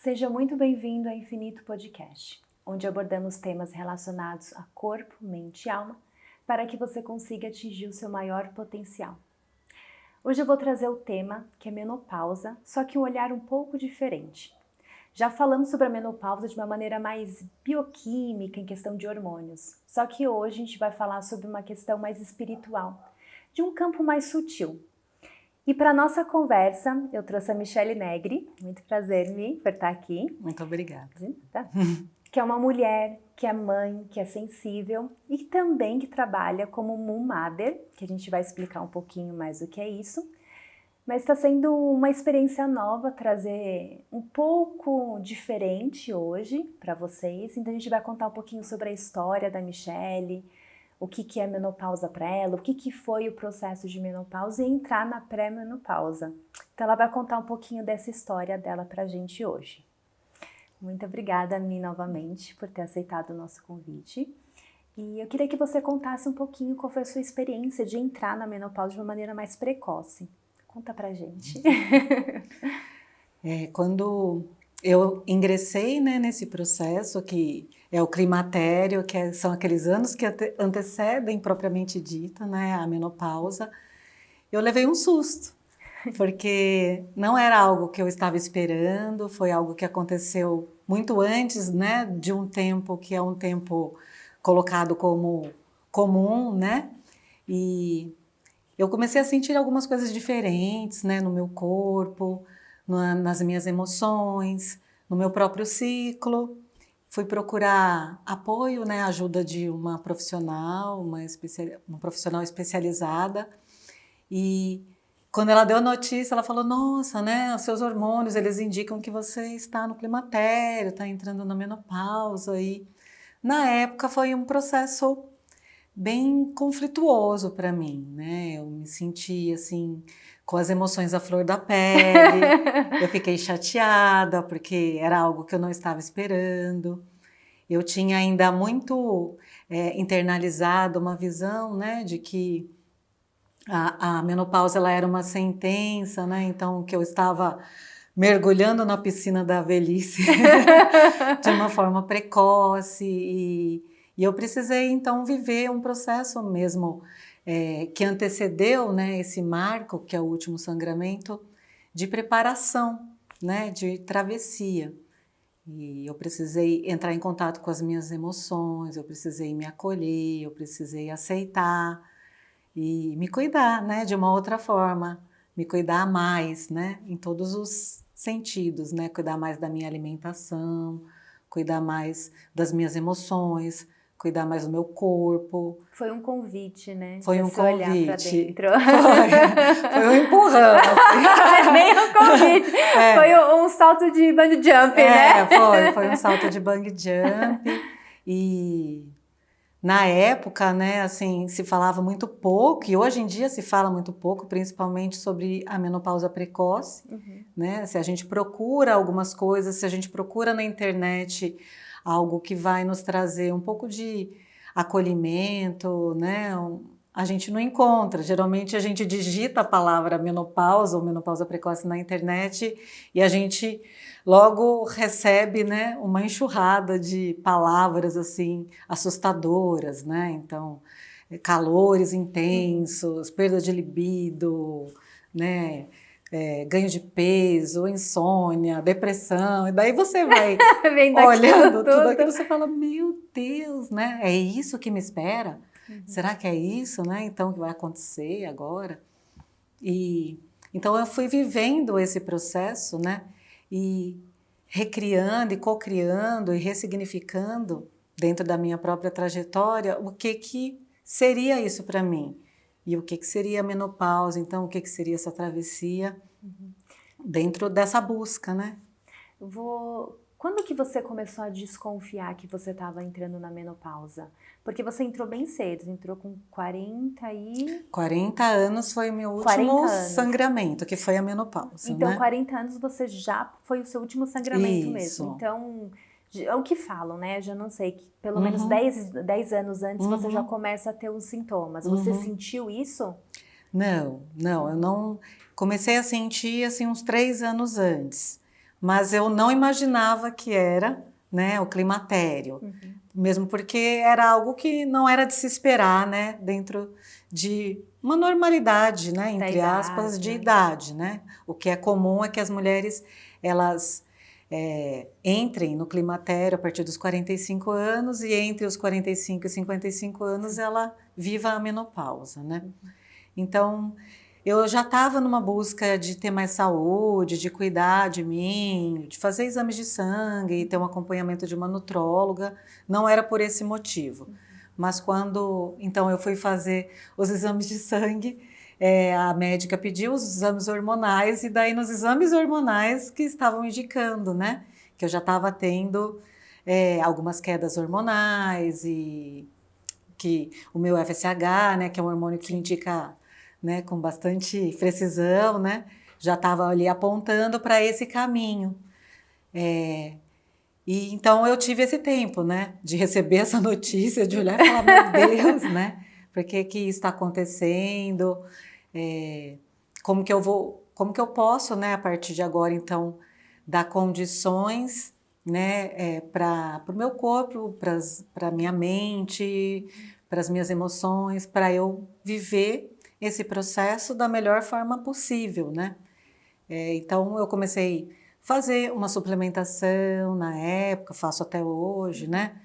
Seja muito bem-vindo ao Infinito Podcast, onde abordamos temas relacionados a corpo, mente e alma, para que você consiga atingir o seu maior potencial. Hoje eu vou trazer o tema que é menopausa, só que um olhar um pouco diferente. Já falamos sobre a menopausa de uma maneira mais bioquímica, em questão de hormônios, só que hoje a gente vai falar sobre uma questão mais espiritual, de um campo mais sutil. E para a nossa conversa, eu trouxe a Michele Negri, muito prazer, Mi, por estar aqui. Muito obrigada. Tá? Que é uma mulher, que é mãe, que é sensível e também que trabalha como Moon Mother, que a gente vai explicar um pouquinho mais o que é isso. Mas está sendo uma experiência nova trazer um pouco diferente hoje para vocês. Então a gente vai contar um pouquinho sobre a história da Michele, o que é menopausa para ela, o que foi o processo de menopausa e entrar na pré-menopausa. Então ela vai contar um pouquinho dessa história dela para a gente hoje. Muito obrigada, Mi, novamente, por ter aceitado o nosso convite. E eu queria que você contasse um pouquinho qual foi a sua experiência de entrar na menopausa de uma maneira mais precoce. Conta pra gente. Quando eu ingressei, né, nesse processo que é o climatério, são aqueles anos que antecedem propriamente dita, né, a menopausa, eu levei um susto, porque não era algo que eu estava esperando, foi algo que aconteceu muito antes, né, de um tempo que é um tempo colocado como comum, né, e eu comecei a sentir algumas coisas diferentes, né, no meu corpo, nas minhas emoções, no meu próprio ciclo. Fui procurar apoio, né, ajuda de uma profissional, uma profissional especializada. E quando ela deu a notícia, ela falou: nossa, né, os seus hormônios, eles indicam que você está no climatério, está entrando na menopausa. E na época foi um processo bem conflituoso para mim, né? Eu me senti assim com as emoções à flor da pele. Eu fiquei chateada porque era algo que eu não estava esperando. Eu tinha ainda muito internalizado uma visão, né, de que a menopausa ela era uma sentença, né? Então que eu estava mergulhando na piscina da velhice de uma forma precoce e eu precisei então viver um processo mesmo que antecedeu, né, esse marco que é o último sangramento de preparação, né, de travessia. E eu precisei entrar em contato com as minhas emoções, eu precisei me acolher, eu precisei aceitar e me cuidar, né, de uma outra forma, me cuidar mais, né, em todos os sentidos, né, cuidar mais da minha alimentação, cuidar mais das minhas emoções, cuidar mais do meu corpo. Foi um convite, né? Foi um convite. Olhar pra dentro. Foi um empurrão. Assim. Nem um convite. Foi um salto de bungee jump, né? Foi um salto de bungee jump e na época, né, assim, se falava muito pouco, e hoje em dia se fala muito pouco, principalmente sobre a menopausa precoce, né? Se a gente procura algumas coisas, se a gente procura na internet algo que vai nos trazer um pouco de acolhimento, né? A gente não encontra. Geralmente a gente digita a palavra menopausa ou menopausa precoce na internet e a gente logo recebe, né, uma enxurrada de palavras assim assustadoras, né? Então, calores intensos, perda de libido, né? Ganho de peso, insônia, depressão, e daí você vai olhando tudo aquilo, você fala, meu Deus, né? É isso que me espera? Será que é isso, né? Então, que vai acontecer agora? E então eu fui vivendo esse processo, né? E recriando e cocriando e ressignificando dentro da minha própria trajetória o que seria isso para mim e o que seria a menopausa, então o que seria essa travessia dentro dessa busca, né? Quando que você começou a desconfiar que você estava entrando na menopausa? Porque você entrou bem cedo, você entrou com 40 anos foi o meu último sangramento, que foi a menopausa, então, né? 40 anos você já foi o seu último sangramento Isso. mesmo. Então, é o que falam, né? Eu já não sei, que pelo menos 10 anos antes você já começa a ter os sintomas. Você sentiu isso? Não, eu não comecei a sentir assim uns 3 anos antes. mas eu não imaginava que era, né, o climatério. Mesmo porque era algo que não era de se esperar, né, dentro de uma normalidade, né, entre aspas, de idade, né? O que é comum é que as mulheres, elas entrem no climatério a partir dos 45 anos e entre os 45 e 55 anos ela viva a menopausa, né? Então, eu já estava numa busca de ter mais saúde, de cuidar de mim, de fazer exames de sangue e ter um acompanhamento de uma nutróloga. Não era por esse motivo. Mas quando, então, eu fui fazer os exames de sangue, a médica pediu os exames hormonais e daí nos exames hormonais que estavam indicando, né? Que eu já estava tendo algumas quedas hormonais e que o meu FSH, né, que é um hormônio que indica, né, com bastante precisão, né, já estava ali apontando para esse caminho. E então eu tive esse tempo, né, de receber essa notícia, de olhar e falar, meu Deus, né, por que que isso está acontecendo? Como que eu posso, né, a partir de agora, então, dar condições, né, para o meu corpo, para a minha mente, para as minhas emoções, para eu viver esse processo da melhor forma possível, né? Então, eu comecei a fazer uma suplementação na época, faço até hoje, né?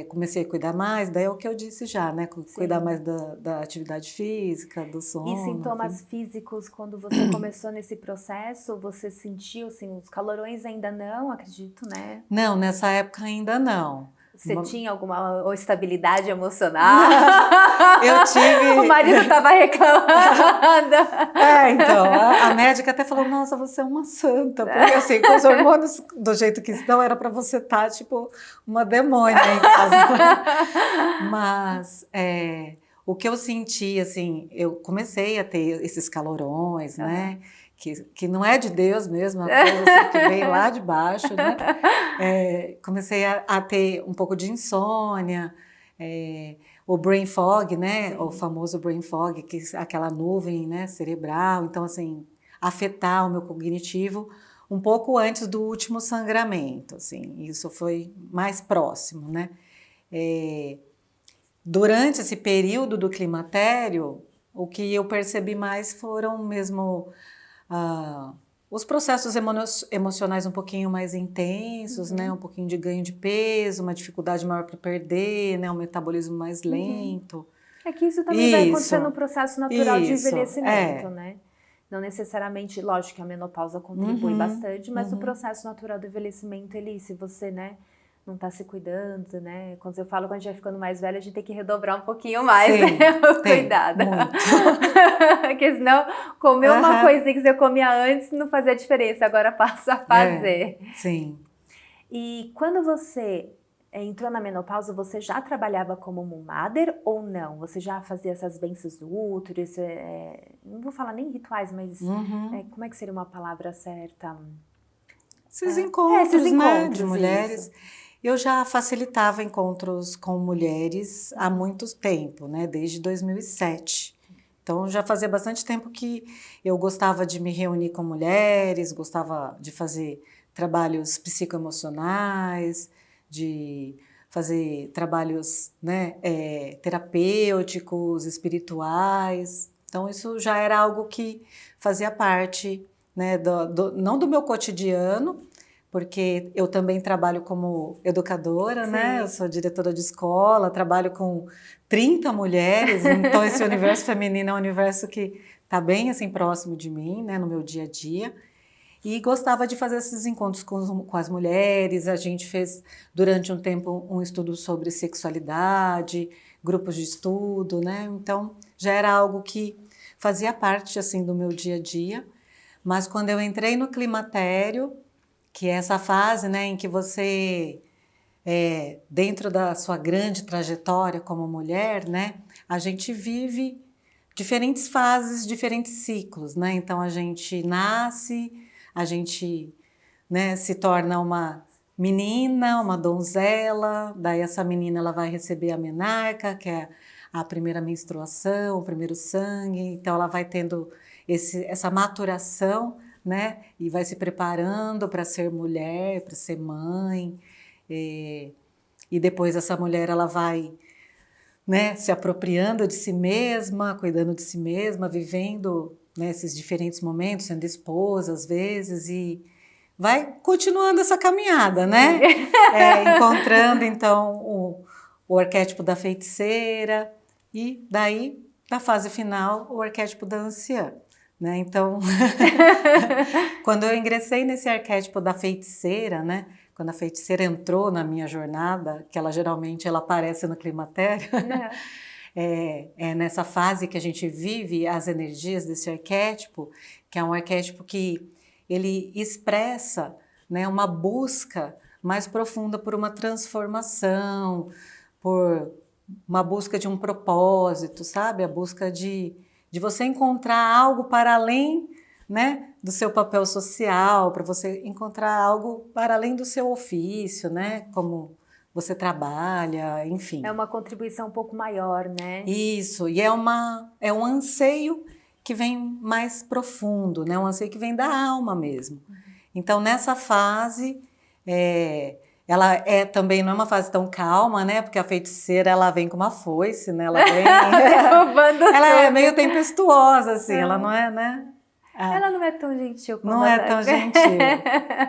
Comecei a cuidar mais, daí é o que eu disse já, né? Cuidar mais da atividade física, do sono. E sintomas físicos, quando você começou nesse processo, você sentiu, assim, os calorões ainda não, acredito, né? Não, nessa época ainda não. Você tinha alguma estabilidade emocional? Eu tive... O marido estava reclamando. Então, a médica até falou, nossa, você é uma santa. Porque assim, com os hormônios do jeito que estão, era para você estar, tipo, uma demônia em casa. Mas o que eu senti, assim, eu comecei a ter esses calorões, né? Que não é de Deus mesmo, é uma coisa assim, que veio lá de baixo, né? Comecei a ter um pouco de insônia, o brain fog, né? Sim. O famoso brain fog, que é aquela nuvem, né, cerebral. Então, assim, afetar o meu cognitivo um pouco antes do último sangramento, assim. Isso foi mais próximo, né? Durante esse período do climatério, o que eu percebi mais foram mesmo os processos emocionais um pouquinho mais intensos, né? Um pouquinho de ganho de peso, uma dificuldade maior para perder, né? Um metabolismo mais lento. É que isso também vai acontecer no processo natural de envelhecimento, né? Não necessariamente, lógico que a menopausa contribui bastante, mas o processo natural do envelhecimento, se você, né, não está se cuidando, né? Quando eu falo que a gente vai ficando mais velha, a gente tem que redobrar um pouquinho mais, sim, né? O cuidado. Porque senão, comer uma coisinha que você comia antes não fazia diferença, agora passa a fazer. Sim. E quando você entrou na menopausa, você já trabalhava como mother ou não? Você já fazia essas bênçãos do útero? Não vou falar nem rituais, mas como é que seria uma palavra certa? Esses encontros, né, de mulheres. Isso. Eu já facilitava encontros com mulheres há muito tempo, né? Desde 2007. Então, já fazia bastante tempo que eu gostava de me reunir com mulheres, gostava de fazer trabalhos psicoemocionais, de fazer trabalhos, né, terapêuticos, espirituais. Então, isso já era algo que fazia parte, né, não do meu cotidiano, porque eu também trabalho como educadora, né? Eu sou diretora de escola, trabalho com 30 mulheres, então esse universo feminino é um universo que está bem assim próximo de mim, né, no meu dia a dia. E gostava de fazer esses encontros com as mulheres. A gente fez, durante um tempo, um estudo sobre sexualidade, grupos de estudo, né? Então, já era algo que fazia parte, assim, do meu dia a dia. Mas quando eu entrei no climatério, que é essa fase, né, em que você, dentro da sua grande trajetória como mulher, né, a gente vive diferentes fases, diferentes ciclos, né? Então, a gente nasce, a gente, né, se torna uma menina, uma donzela, daí essa menina ela vai receber a menarca, que é a primeira menstruação, o primeiro sangue, então ela vai tendo essa maturação né? E vai se preparando para ser mulher, para ser mãe. E depois essa mulher ela vai, né, se apropriando de si mesma, cuidando de si mesma, vivendo, né, esses diferentes momentos, sendo esposa às vezes, e vai continuando essa caminhada, né? Encontrando então o arquétipo da feiticeira e daí, na fase final, o arquétipo da anciã. Né? Então, quando eu ingressei nesse arquétipo da feiticeira, né? Quando a feiticeira entrou na minha jornada, que ela geralmente ela aparece no climatério, é nessa fase que a gente vive as energias desse arquétipo, que é um arquétipo que ele expressa, né, uma busca mais profunda por uma transformação, por uma busca de um propósito, sabe? A busca de você encontrar algo para além, né, do seu papel social, para você encontrar algo para além do seu ofício, né? Como você trabalha, enfim. É uma contribuição um pouco maior, né? Isso, e é um anseio que vem mais profundo, né? Um anseio que vem da alma mesmo. Então, nessa fase, ela também não é uma fase tão calma, né? Porque a feiticeira, ela vem com uma foice, né? Ela vem... ela é meio tempestuosa, assim, ela não é, né? Ela não é tão gentil como não é tão gentil.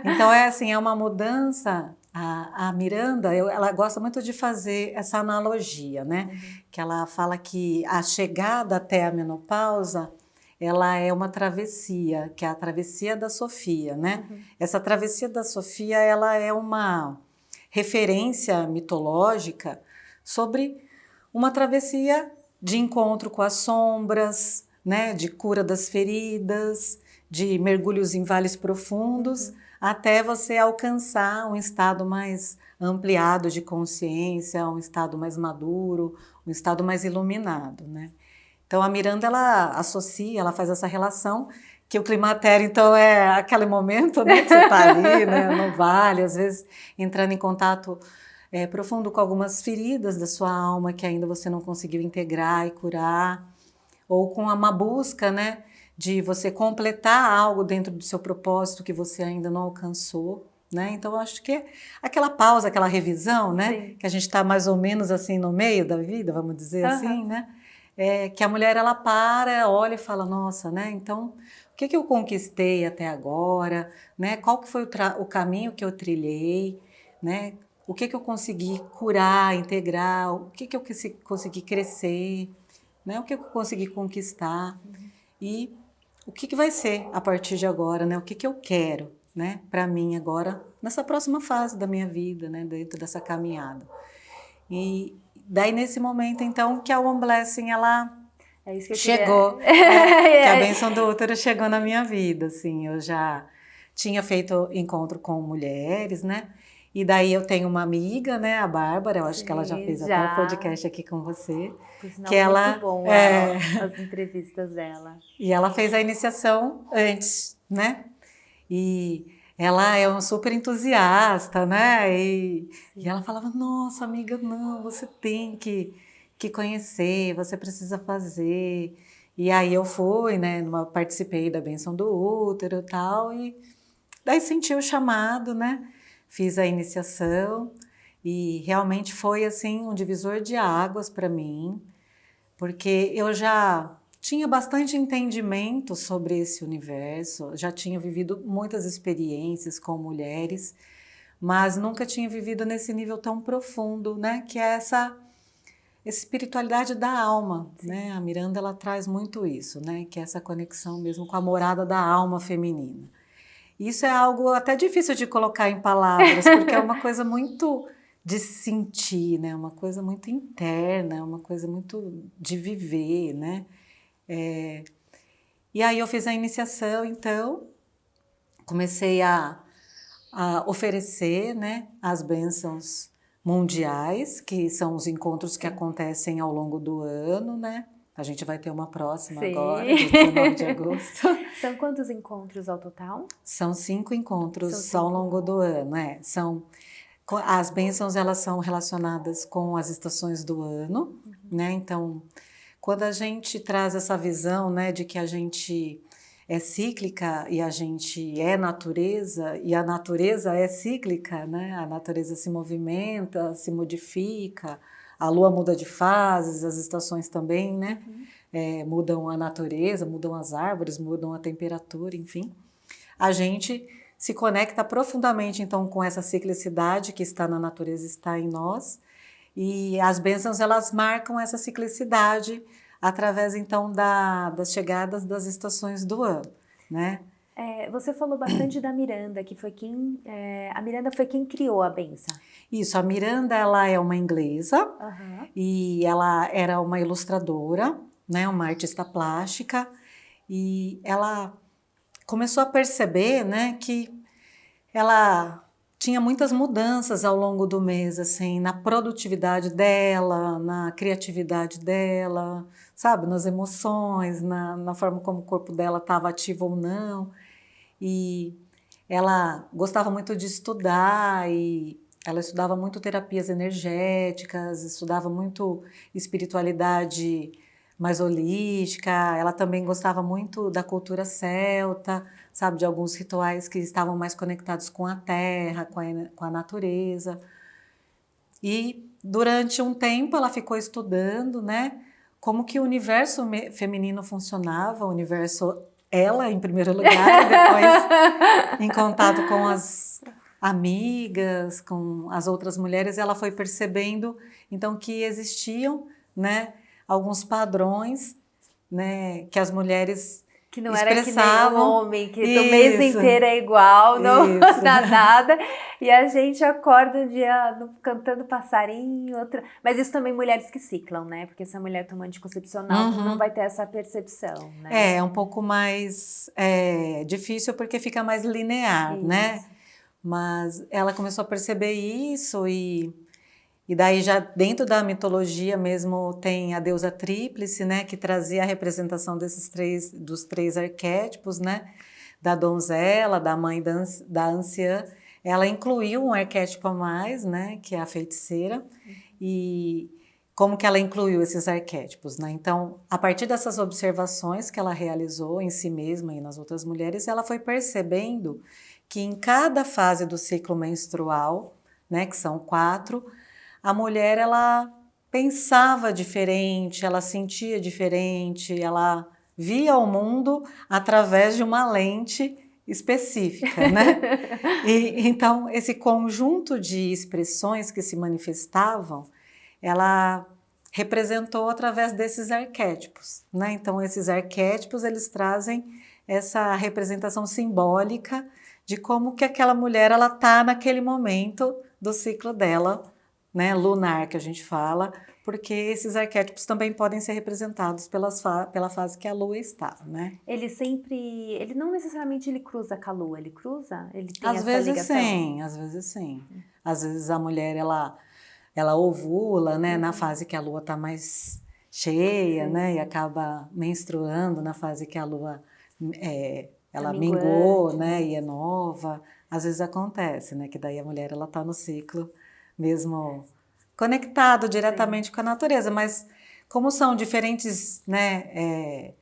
Então, assim, é uma mudança. A Miranda, ela gosta muito de fazer essa analogia, né? Que ela fala que a chegada até a menopausa, ela é uma travessia, que é a travessia da Sofia, né? Essa travessia da Sofia, ela é uma referência mitológica sobre uma travessia de encontro com as sombras, né? De cura das feridas, de mergulhos em vales profundos, até você alcançar um estado mais ampliado de consciência, um estado mais maduro, um estado mais iluminado, né? Então a Miranda, ela associa, ela faz essa relação que o climatério, então, é aquele momento, né, que você está ali, né, no vale, às vezes entrando em contato profundo com algumas feridas da sua alma que ainda você não conseguiu integrar e curar, ou com uma busca, né, de você completar algo dentro do seu propósito que você ainda não alcançou, né? Então, eu acho que é aquela pausa, aquela revisão, né? Sim. Que a gente está mais ou menos assim no meio da vida, vamos dizer assim, né? Que a mulher, ela para, olha e fala, nossa, né? Então, o que eu conquistei até agora, né? Qual que foi o caminho que eu trilhei, né? O que eu consegui curar, integrar, o que eu consegui crescer, né? O que eu consegui conquistar e o que vai ser a partir de agora, né? O que eu quero, né? Para mim agora, nessa próxima fase da minha vida, né? Dentro dessa caminhada. E daí nesse momento, então, que a One Blessing, ela chegou, né? Que a bênção do útero chegou na minha vida, assim. Eu já tinha feito encontro com mulheres, né? E daí eu tenho uma amiga, né, a Bárbara, eu acho que ela já fez até um podcast aqui com você. Por sinal, que ela, muito bom as entrevistas dela. E ela fez a iniciação antes, né? E ela é uma super entusiasta, né? E ela falava, nossa, amiga, não, você tem que conhecer, você precisa fazer. E aí eu fui, né? Participei da bênção do útero e tal, e daí senti o chamado, né? Fiz a iniciação e realmente foi assim um divisor de águas para mim, porque eu já tinha bastante entendimento sobre esse universo, já tinha vivido muitas experiências com mulheres, mas nunca tinha vivido nesse nível tão profundo, né? Que é essa espiritualidade da alma, né? A Miranda, ela traz muito isso, né? Que é essa conexão mesmo com a morada da alma feminina. Isso é algo até difícil de colocar em palavras, porque é uma coisa muito de sentir, né? Uma coisa muito interna, uma coisa muito de viver, né? E aí eu fiz a iniciação, então, comecei a oferecer, né, as bênçãos mundiais, que são os encontros que acontecem ao longo do ano, né? A gente vai ter uma próxima agora, dia 19 de agosto. São quantos encontros ao total? São 5 encontros ao longo do ano, as bênçãos, elas são relacionadas com as estações do ano, né? Então, quando a gente traz essa visão, né, de que a gente é cíclica e a gente é natureza, e a natureza é cíclica, né? A natureza se movimenta, se modifica, a lua muda de fases, as estações também, né? Mudam a natureza, mudam as árvores, mudam a temperatura, enfim. A gente se conecta profundamente, então, com essa ciclicidade que está na natureza, está em nós, e as bênçãos, elas marcam essa ciclicidade através, então, das chegadas das estações do ano, né? Você falou bastante da Miranda, que foi a Miranda foi quem criou a benção. Isso, a Miranda, ela é uma inglesa, e ela era uma ilustradora, né, uma artista plástica, e ela começou a perceber, né, que ela tinha muitas mudanças ao longo do mês, assim, na produtividade dela, na criatividade dela, sabe, nas emoções, na forma como o corpo dela estava ativo ou não. E ela gostava muito de estudar, e ela estudava muito terapias energéticas, estudava muito espiritualidade mais holística. Ela também gostava muito da cultura celta, sabe, de alguns rituais que estavam mais conectados com a terra, com a natureza. E durante um tempo ela ficou estudando, né, como que o universo feminino funcionava, o universo, ela em primeiro lugar, e depois em contato com as amigas, com as outras mulheres, ela foi percebendo então que existiam, né, alguns padrões, né, que as mulheres que não expressavam. Era que nem um homem, que o mês inteiro é igual, não dá nada, e a gente acorda um dia cantando passarinho, outro... Mas isso também mulheres que ciclam, né? Porque se a mulher toma anticoncepcional, não vai ter essa percepção, né? É um pouco mais difícil porque fica mais linear, né? Mas ela começou a perceber isso, e daí já dentro da mitologia mesmo tem a deusa tríplice, né, que trazia a representação dos três arquétipos, né, da donzela, da mãe, da anciã. Ela incluiu um arquétipo a mais, né, que é a feiticeira. E como que ela incluiu esses arquétipos, né? Então, a partir dessas observações que ela realizou em si mesma e nas outras mulheres, ela foi percebendo que em cada fase do ciclo menstrual, né, que são 4, a mulher, ela pensava diferente, ela sentia diferente, ela via o mundo através de uma lente específica, né? E então, esse conjunto de expressões que se manifestavam, ela representou através desses arquétipos, né? Então, esses arquétipos, eles trazem essa representação simbólica de como que aquela mulher, ela está naquele momento do ciclo dela, né, lunar, que a gente fala, porque esses arquétipos também podem ser representados pela fase que a lua está, né? Ele não necessariamente ele cruza com a lua, ele cruza? Ele tem às essa vezes ligação? Sim, às vezes sim. Às vezes a mulher, ela ovula, né, na fase que a lua está mais cheia, né, e acaba menstruando na fase que a lua ela minguou, né, e é nova. Às vezes acontece, né, que daí a mulher, ela está no ciclo mesmo conectado diretamente com a natureza, mas como são diferentes, né,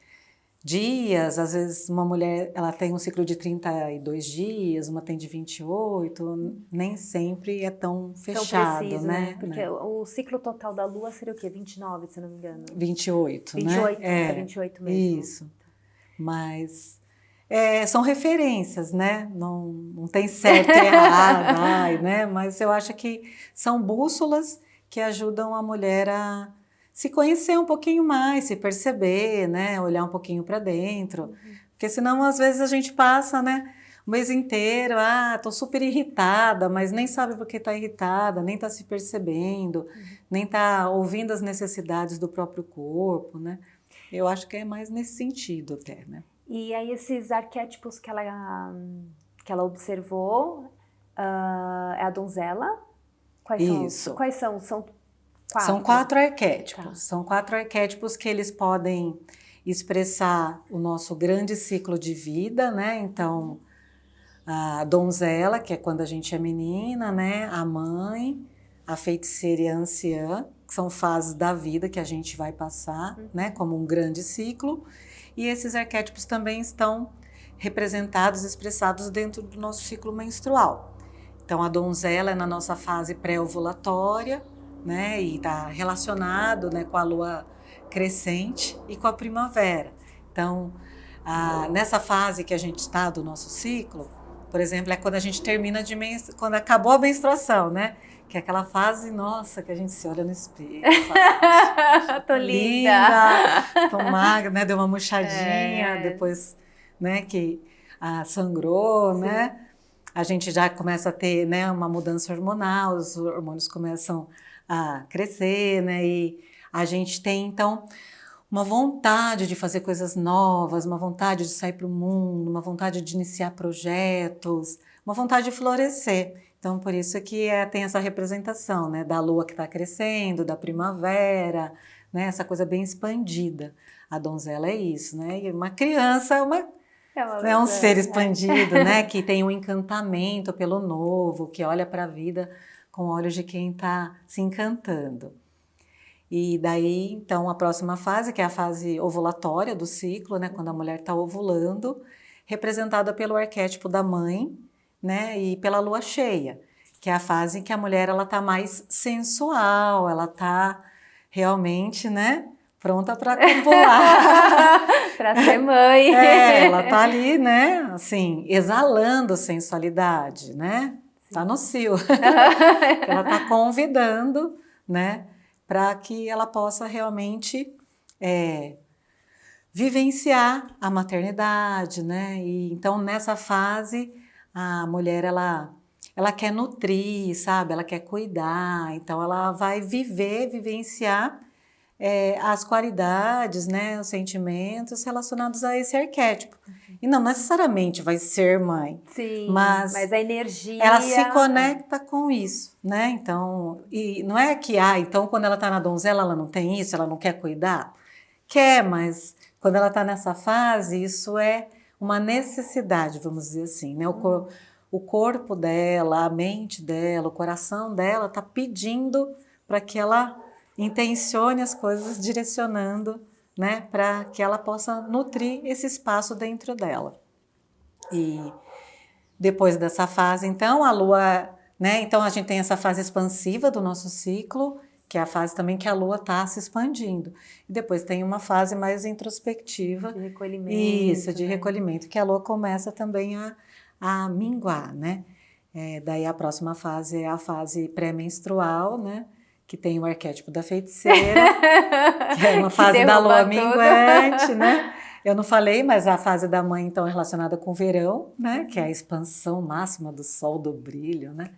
dias, às vezes uma mulher, ela tem um ciclo de 32 dias, uma tem de 28, nem sempre é tão fechado, tão preciso, né? Porque o ciclo total da lua seria o quê? 29, se não me engano? 28, 28, né? 28 mesmo. Isso, mas são referências, né? Não tem certo e errado, né? Mas eu acho que são bússolas que ajudam a mulher a se conhecer um pouquinho mais, se perceber, né? Olhar um pouquinho para dentro. Porque senão, às vezes, a gente passa, né, o mês inteiro, tô super irritada, mas nem sabe por que está irritada, nem está se percebendo, nem está ouvindo as necessidades do próprio corpo, né? Eu acho que é mais nesse sentido até, né? E aí esses arquétipos que ela observou, é a donzela? Quais são? São 4? São 4 arquétipos. Tá. São 4 arquétipos que eles podem expressar o nosso grande ciclo de vida, né? Então, a donzela, que é quando a gente é menina, né? A mãe, a feiticeira e a anciã, que são fases da vida que a gente vai passar, né? Como um grande ciclo. e esses arquétipos também estão representados, expressados dentro do nosso ciclo menstrual. Então, a donzela é na nossa fase pré-ovulatória, né, e está relacionado, né, com a lua crescente e com a primavera. Então, nessa fase que a gente está do nosso ciclo, por exemplo, é quando a gente termina quando acabou a menstruação, né? Que é aquela fase, nossa, que a gente se olha no espelho e fala, tô linda, tô magra, né? Deu uma murchadinha, depois, né, que sangrou, sim, né? A gente já começa a ter, né, uma mudança hormonal, os hormônios começam a crescer, né? E a gente tem, então, uma vontade de fazer coisas novas, uma vontade de sair para o mundo, uma vontade de iniciar projetos, uma vontade de florescer. Então, por isso que tem essa representação, né, da lua que está crescendo, da primavera, né, essa coisa bem expandida. A donzela é isso, né? E uma criança é um ser expandido, né, que tem um encantamento pelo novo, que olha para a vida com olhos de quem está se encantando. E daí, então, a próxima fase, que é a fase ovulatória do ciclo, né, quando a mulher está ovulando, representada pelo arquétipo da mãe, né, e pela lua cheia, que é a fase em que a mulher ela está mais sensual, ela está realmente, né, pronta para copular. Para ser mãe. Ela está ali, né, assim, exalando sensualidade, né, está no cio. Ela está convidando, né, para que ela possa realmente vivenciar a maternidade, né? E então nessa fase a mulher ela quer nutrir, sabe? Ela quer cuidar, então ela vai vivenciar as qualidades, né? Os sentimentos relacionados a esse arquétipo. E não necessariamente vai ser mãe. Sim, mas a energia... ela se conecta com isso, né? Então, e não é que, então quando ela está na donzela ela não tem isso, ela não quer cuidar? Quer, mas quando ela está nessa fase, isso é uma necessidade, vamos dizer assim, né? O corpo dela, a mente dela, o coração dela está pedindo para que ela intencione as coisas, direcionando, né? Para que ela possa nutrir esse espaço dentro dela. E depois dessa fase, então, a lua, né? Então, a gente tem essa fase expansiva do nosso ciclo, que é a fase também que a lua está se expandindo. E depois tem uma fase mais introspectiva. De recolhimento. Isso, de recolhimento, que a lua começa também a minguar, né? Daí a próxima fase é a fase pré-menstrual, né? Que tem o arquétipo da feiticeira, que é uma fase da lua minguante, né? Eu não falei, mas a fase da mãe, então, é relacionada com o verão, né? Que é a expansão máxima do sol, do brilho, né?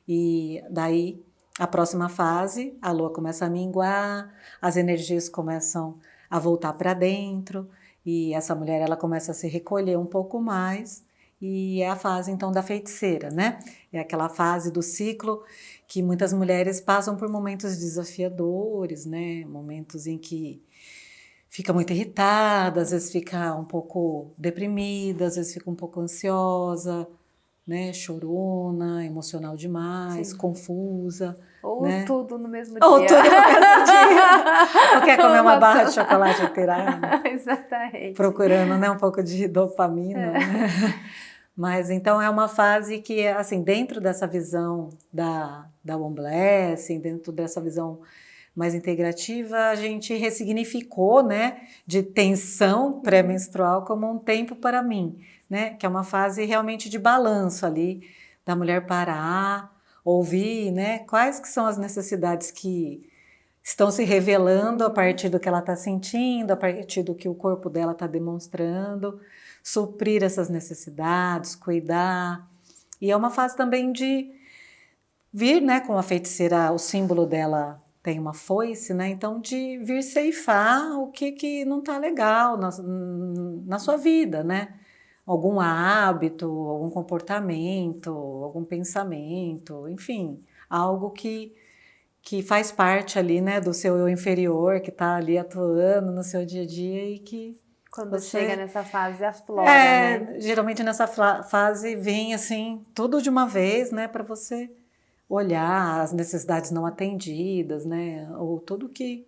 E daí, a próxima fase, a lua começa a minguar, as energias começam a voltar para dentro, e essa mulher, ela começa a se recolher um pouco mais, e é a fase, então, da feiticeira, né? É aquela fase do ciclo que muitas mulheres passam por momentos desafiadores, né? Momentos em que fica muito irritada, às vezes fica um pouco deprimida, às vezes fica um pouco ansiosa, né, chorona, emocional demais, sim, confusa. Ou né? Tudo no mesmo dia. Ou tudo no mesmo dia. Ou quer comer uma barra de chocolate inteira. Exatamente. Procurando, né, um pouco de dopamina. Né? Mas então é uma fase que, assim, dentro dessa visão da One Blessing, dentro dessa visão mais integrativa, a gente ressignificou, né, de tensão pré-menstrual como um tempo para mim, né, que é uma fase realmente de balanço ali, da mulher parar, ouvir, né, quais que são as necessidades que estão se revelando a partir do que ela está sentindo, a partir do que o corpo dela está demonstrando, suprir essas necessidades, cuidar. E é uma fase também de vir, né, com a feiticeira, o símbolo dela tem uma foice, né? Então, de vir ceifar o que não está legal na sua vida, né? Algum hábito, algum comportamento, algum pensamento, enfim, algo que faz parte ali, né, do seu eu inferior, que está ali atuando no seu dia a dia e que quando chega nessa fase aflora, né? Geralmente nessa fase vem assim, tudo de uma vez, né, para você olhar as necessidades não atendidas, né, ou tudo que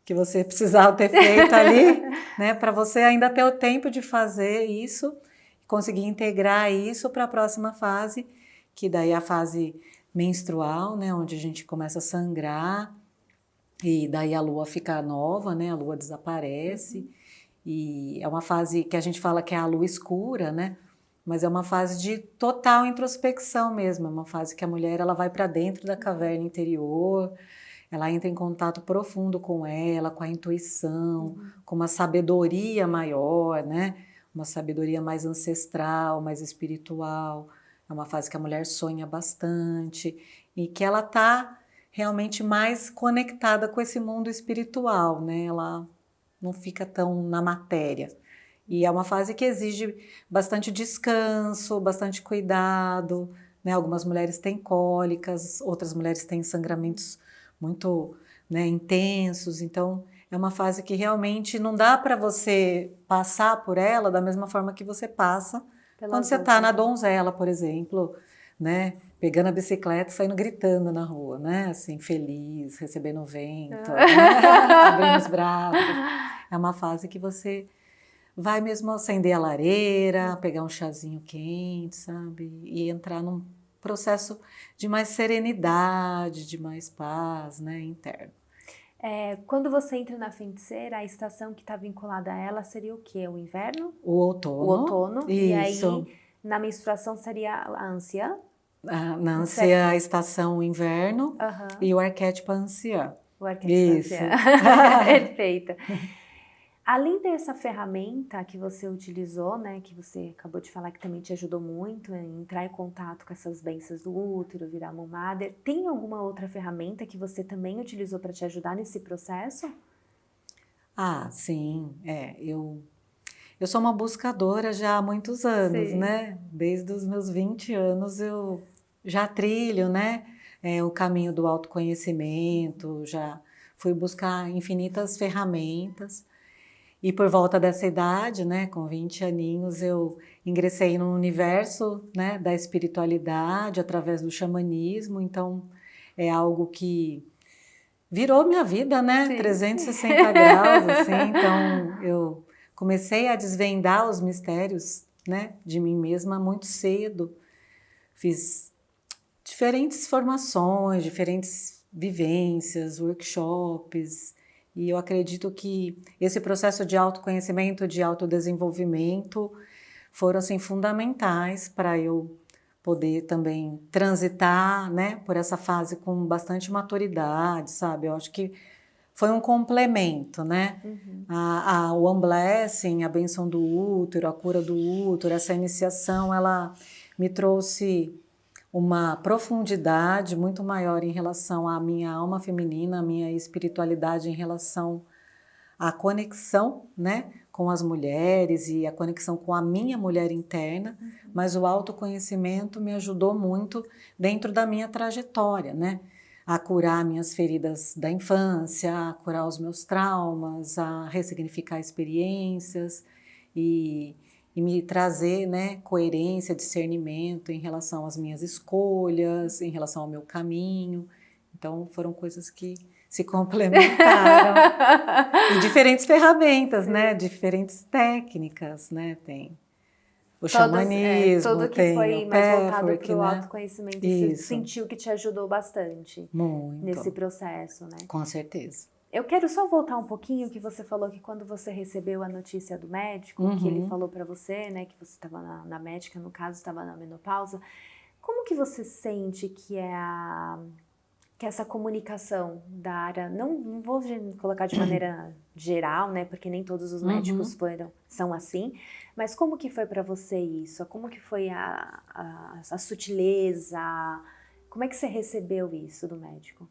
que você precisava ter feito ali, né? Para você ainda ter o tempo de fazer isso, conseguir integrar isso para a próxima fase, que daí é a fase menstrual, né? Onde a gente começa a sangrar, e daí a lua fica nova, né? A lua desaparece, e é uma fase que a gente fala que é a lua escura, né? Mas é uma fase de total introspecção mesmo, é uma fase que a mulher ela vai para dentro da caverna interior, ela entra em contato profundo com ela, com a intuição, com uma sabedoria maior, né? Uma sabedoria mais ancestral, mais espiritual. É uma fase que a mulher sonha bastante e que ela está realmente mais conectada com esse mundo espiritual, né? Ela não fica tão na matéria. E é uma fase que exige bastante descanso, bastante cuidado, né? Algumas mulheres têm cólicas, outras mulheres têm sangramentos muito, né, intensos, então é uma fase que realmente não dá para você passar por ela da mesma forma que você passa quando você está na donzela, por exemplo, né? Pegando a bicicleta e saindo gritando na rua, né? Assim, feliz, recebendo o vento, né? Abrindo os braços. É uma fase que você vai mesmo acender a lareira, pegar um chazinho quente, sabe? E entrar num processo de mais serenidade, de mais paz, né, interno. Quando você entra na feiticeira, a estação que está vinculada a ela seria o quê? O inverno? O outono. O outono. Isso. E aí, na menstruação, seria a anciã? Na anciã, a estação inverno e o arquétipo anciã. O arquétipo anciã. Perfeita. Além dessa ferramenta que você utilizou, né, que você acabou de falar que também te ajudou muito em entrar em contato com essas bênçãos do útero, virar Mother, tem alguma outra ferramenta que você também utilizou para te ajudar nesse processo? Ah, sim. Eu sou uma buscadora já há muitos anos, sim, né? Desde os meus 20 anos eu já trilho, né? O caminho do autoconhecimento, já fui buscar infinitas ferramentas. E por volta dessa idade, né, com 20 aninhos, eu ingressei no universo, né, da espiritualidade através do xamanismo. Então, é algo que virou minha vida, né, sim, 360 graus, assim. Então, eu comecei a desvendar os mistérios, né, de mim mesma muito cedo. Fiz diferentes formações, diferentes vivências, workshops. E eu acredito que esse processo de autoconhecimento, de autodesenvolvimento, foram assim, fundamentais para eu poder também transitar, né, por essa fase com bastante maturidade, sabe? Eu acho que foi um complemento, né? O unblessing, a benção do útero, a cura do útero, essa iniciação, ela me trouxe uma profundidade muito maior em relação à minha alma feminina, à minha espiritualidade em relação à conexão, né, com as mulheres e a conexão com a minha mulher interna, mas o autoconhecimento me ajudou muito dentro da minha trajetória, né, a curar minhas feridas da infância, a curar os meus traumas, a ressignificar experiências e me trazer, né, coerência, discernimento em relação às minhas escolhas, em relação ao meu caminho. Então, foram coisas que se complementaram. E diferentes ferramentas, né, diferentes técnicas, né, tem o xamanismo, tudo que tem foi o mais voltado pathwork, para o né? autoconhecimento, e você sentiu que te ajudou bastante muito nesse processo, né? Com certeza. Eu quero só voltar um pouquinho que você falou que quando você recebeu a notícia do médico, que ele falou para você, né, que você estava na médica, no caso, estava na menopausa, como que você sente que que essa comunicação da área, não vou colocar de maneira geral, né, porque nem todos os médicos são assim, mas como que foi para você isso? Como que foi a sutileza? Como é que você recebeu isso do médico?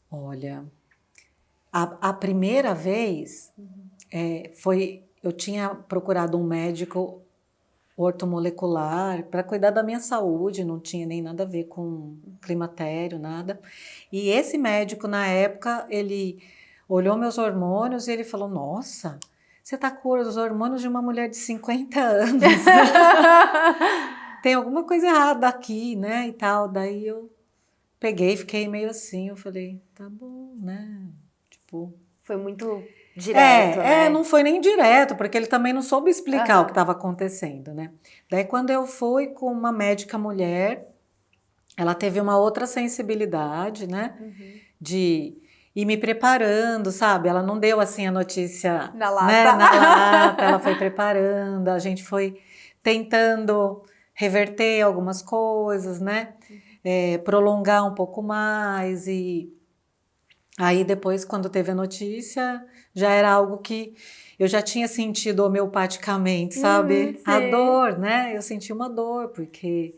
Olha, a primeira vez eu tinha procurado um médico ortomolecular para cuidar da minha saúde, não tinha nem nada a ver com climatério, nada. E esse médico, na época, ele olhou meus hormônios e ele falou, nossa, você está com os hormônios de uma mulher de 50 anos. Tem alguma coisa errada aqui, né, e tal. Daí eu peguei, fiquei meio assim, eu falei, tá bom, né, tipo... Foi muito direto, né? Não foi nem direto, porque ele também não soube explicar Aham. o que estava acontecendo, né? Daí quando eu fui com uma médica mulher, ela teve uma outra sensibilidade, né? De ir me preparando, sabe? Ela não deu assim a notícia, Na né, lata. na lata, ela foi preparando, a gente foi tentando reverter algumas coisas, né? Prolongar um pouco mais e aí depois, quando teve a notícia, já era algo que eu já tinha sentido homeopaticamente, sabe? A Sim. dor, né? Eu senti uma dor, porque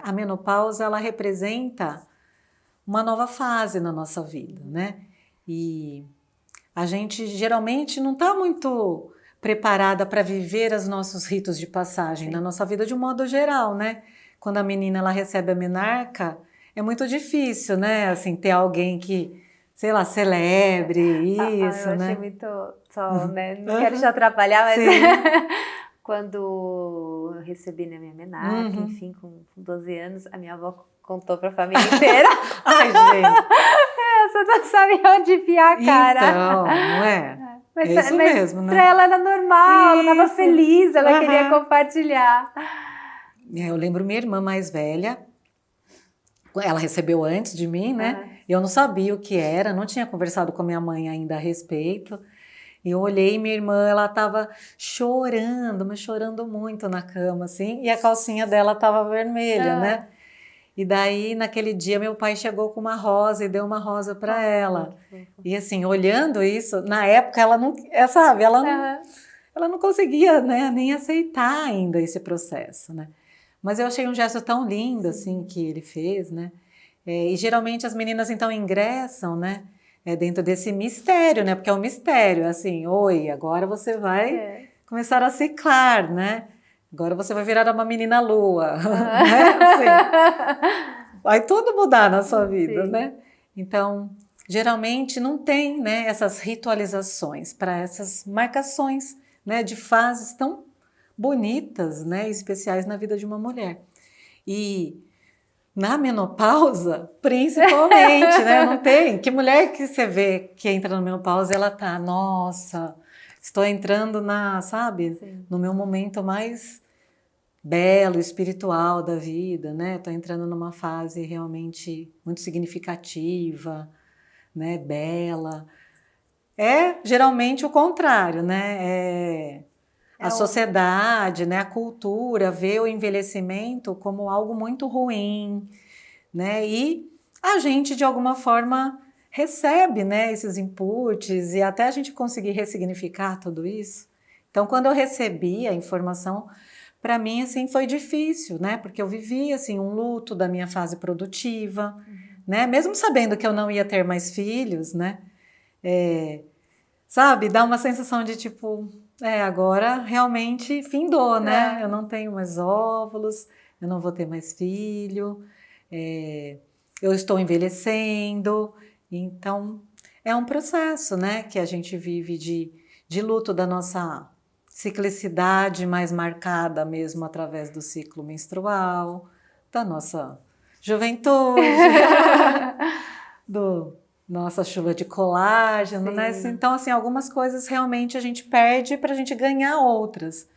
a menopausa, ela representa uma nova fase na nossa vida, né? E a gente geralmente não está muito preparada para viver os nossos ritos de passagem na nossa vida de um modo geral, né? Quando a menina ela recebe a menarca, é muito difícil, né? Assim, ter alguém que, sei lá, celebre isso, Eu achei né? muito só, né? Não quero te atrapalhar, mas Sim. quando eu recebi na minha menarca, Uhum. enfim, com 12 anos, a minha avó contou para a família inteira. Ai, gente. Você não sabe onde enfiar a cara. Então, não é? Mas, É isso mas mesmo, para né? ela era normal, ela estava Isso. feliz, ela queria Aham. compartilhar. Eu lembro minha irmã mais velha, ela recebeu antes de mim, né? Aham. Eu não sabia o que era, não tinha conversado com a minha mãe ainda a respeito. E eu olhei, minha irmã, ela estava chorando, mas chorando muito na cama, assim, e a calcinha dela estava vermelha, né? E daí, naquele dia, meu pai chegou com uma rosa e deu uma rosa para ela. Que fofo. E assim, olhando isso, na época ela não, sabe, Aham. ela não conseguia, né, nem aceitar ainda esse processo, né? Mas eu achei um gesto tão lindo, assim, que ele fez, né? E geralmente as meninas, então, ingressam, né? Dentro desse mistério, né? Porque é um mistério, assim, oi, agora você vai começar a ciclar, né? Agora você vai virar uma menina lua, né? Assim, vai tudo mudar na sua vida, Sim. né? Então, geralmente não tem, né, essas ritualizações para essas marcações, né, de fases tão bonitas, né, especiais na vida de uma mulher. E na menopausa, principalmente, né? Não tem. Que mulher que você vê que entra na menopausa, ela tá, nossa, estou entrando sabe, Sim. no meu momento mais belo, espiritual da vida, né? Estou entrando numa fase realmente muito significativa, né? Bela. É geralmente o contrário, né? A sociedade, né? A cultura vê o envelhecimento como algo muito ruim, né? E a gente, de alguma forma, recebe, né, esses inputs e até a gente conseguir ressignificar tudo isso. Então, quando eu recebi a informação, para mim, assim, foi difícil, né? Porque eu vivi, assim, um luto da minha fase produtiva, né? Mesmo sabendo que eu não ia ter mais filhos, né? Sabe? Dá uma sensação de, tipo, agora realmente findou, né? Eu não tenho mais óvulos, eu não vou ter mais filho, eu estou envelhecendo, então é um processo, né, que a gente vive de luto da nossa ciclicidade mais marcada mesmo através do ciclo menstrual, da nossa juventude, do nossa chuva de colágeno, né? Então, assim, algumas coisas realmente a gente perde para a gente ganhar outras,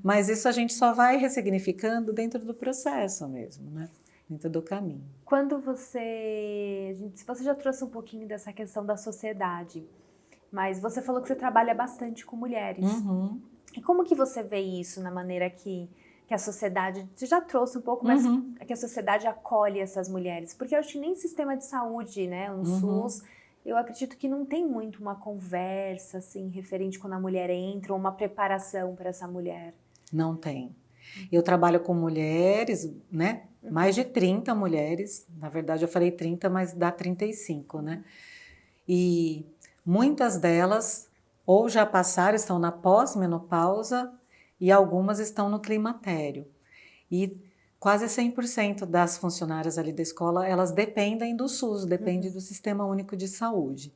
mas isso a gente só vai ressignificando dentro do processo mesmo, né? Dentro do caminho. Quando você já trouxe um pouquinho dessa questão da sociedade, mas você falou que você trabalha bastante com mulheres. Uhum. E como que você vê isso na maneira que a sociedade, você já trouxe um pouco, mas que a sociedade acolhe essas mulheres? Porque eu acho que nem sistema de saúde, né, um SUS, eu acredito que não tem muito uma conversa, assim, referente quando a mulher entra, ou uma preparação para essa mulher. Não tem. Eu trabalho com mulheres, né? Mais de 30 mulheres, na verdade eu falei 30, mas dá 35, né? E muitas delas ou já passaram, estão na pós-menopausa e algumas estão no climatério. E quase 100% das funcionárias ali da escola, elas dependem do SUS, dependem do Sistema Único de Saúde.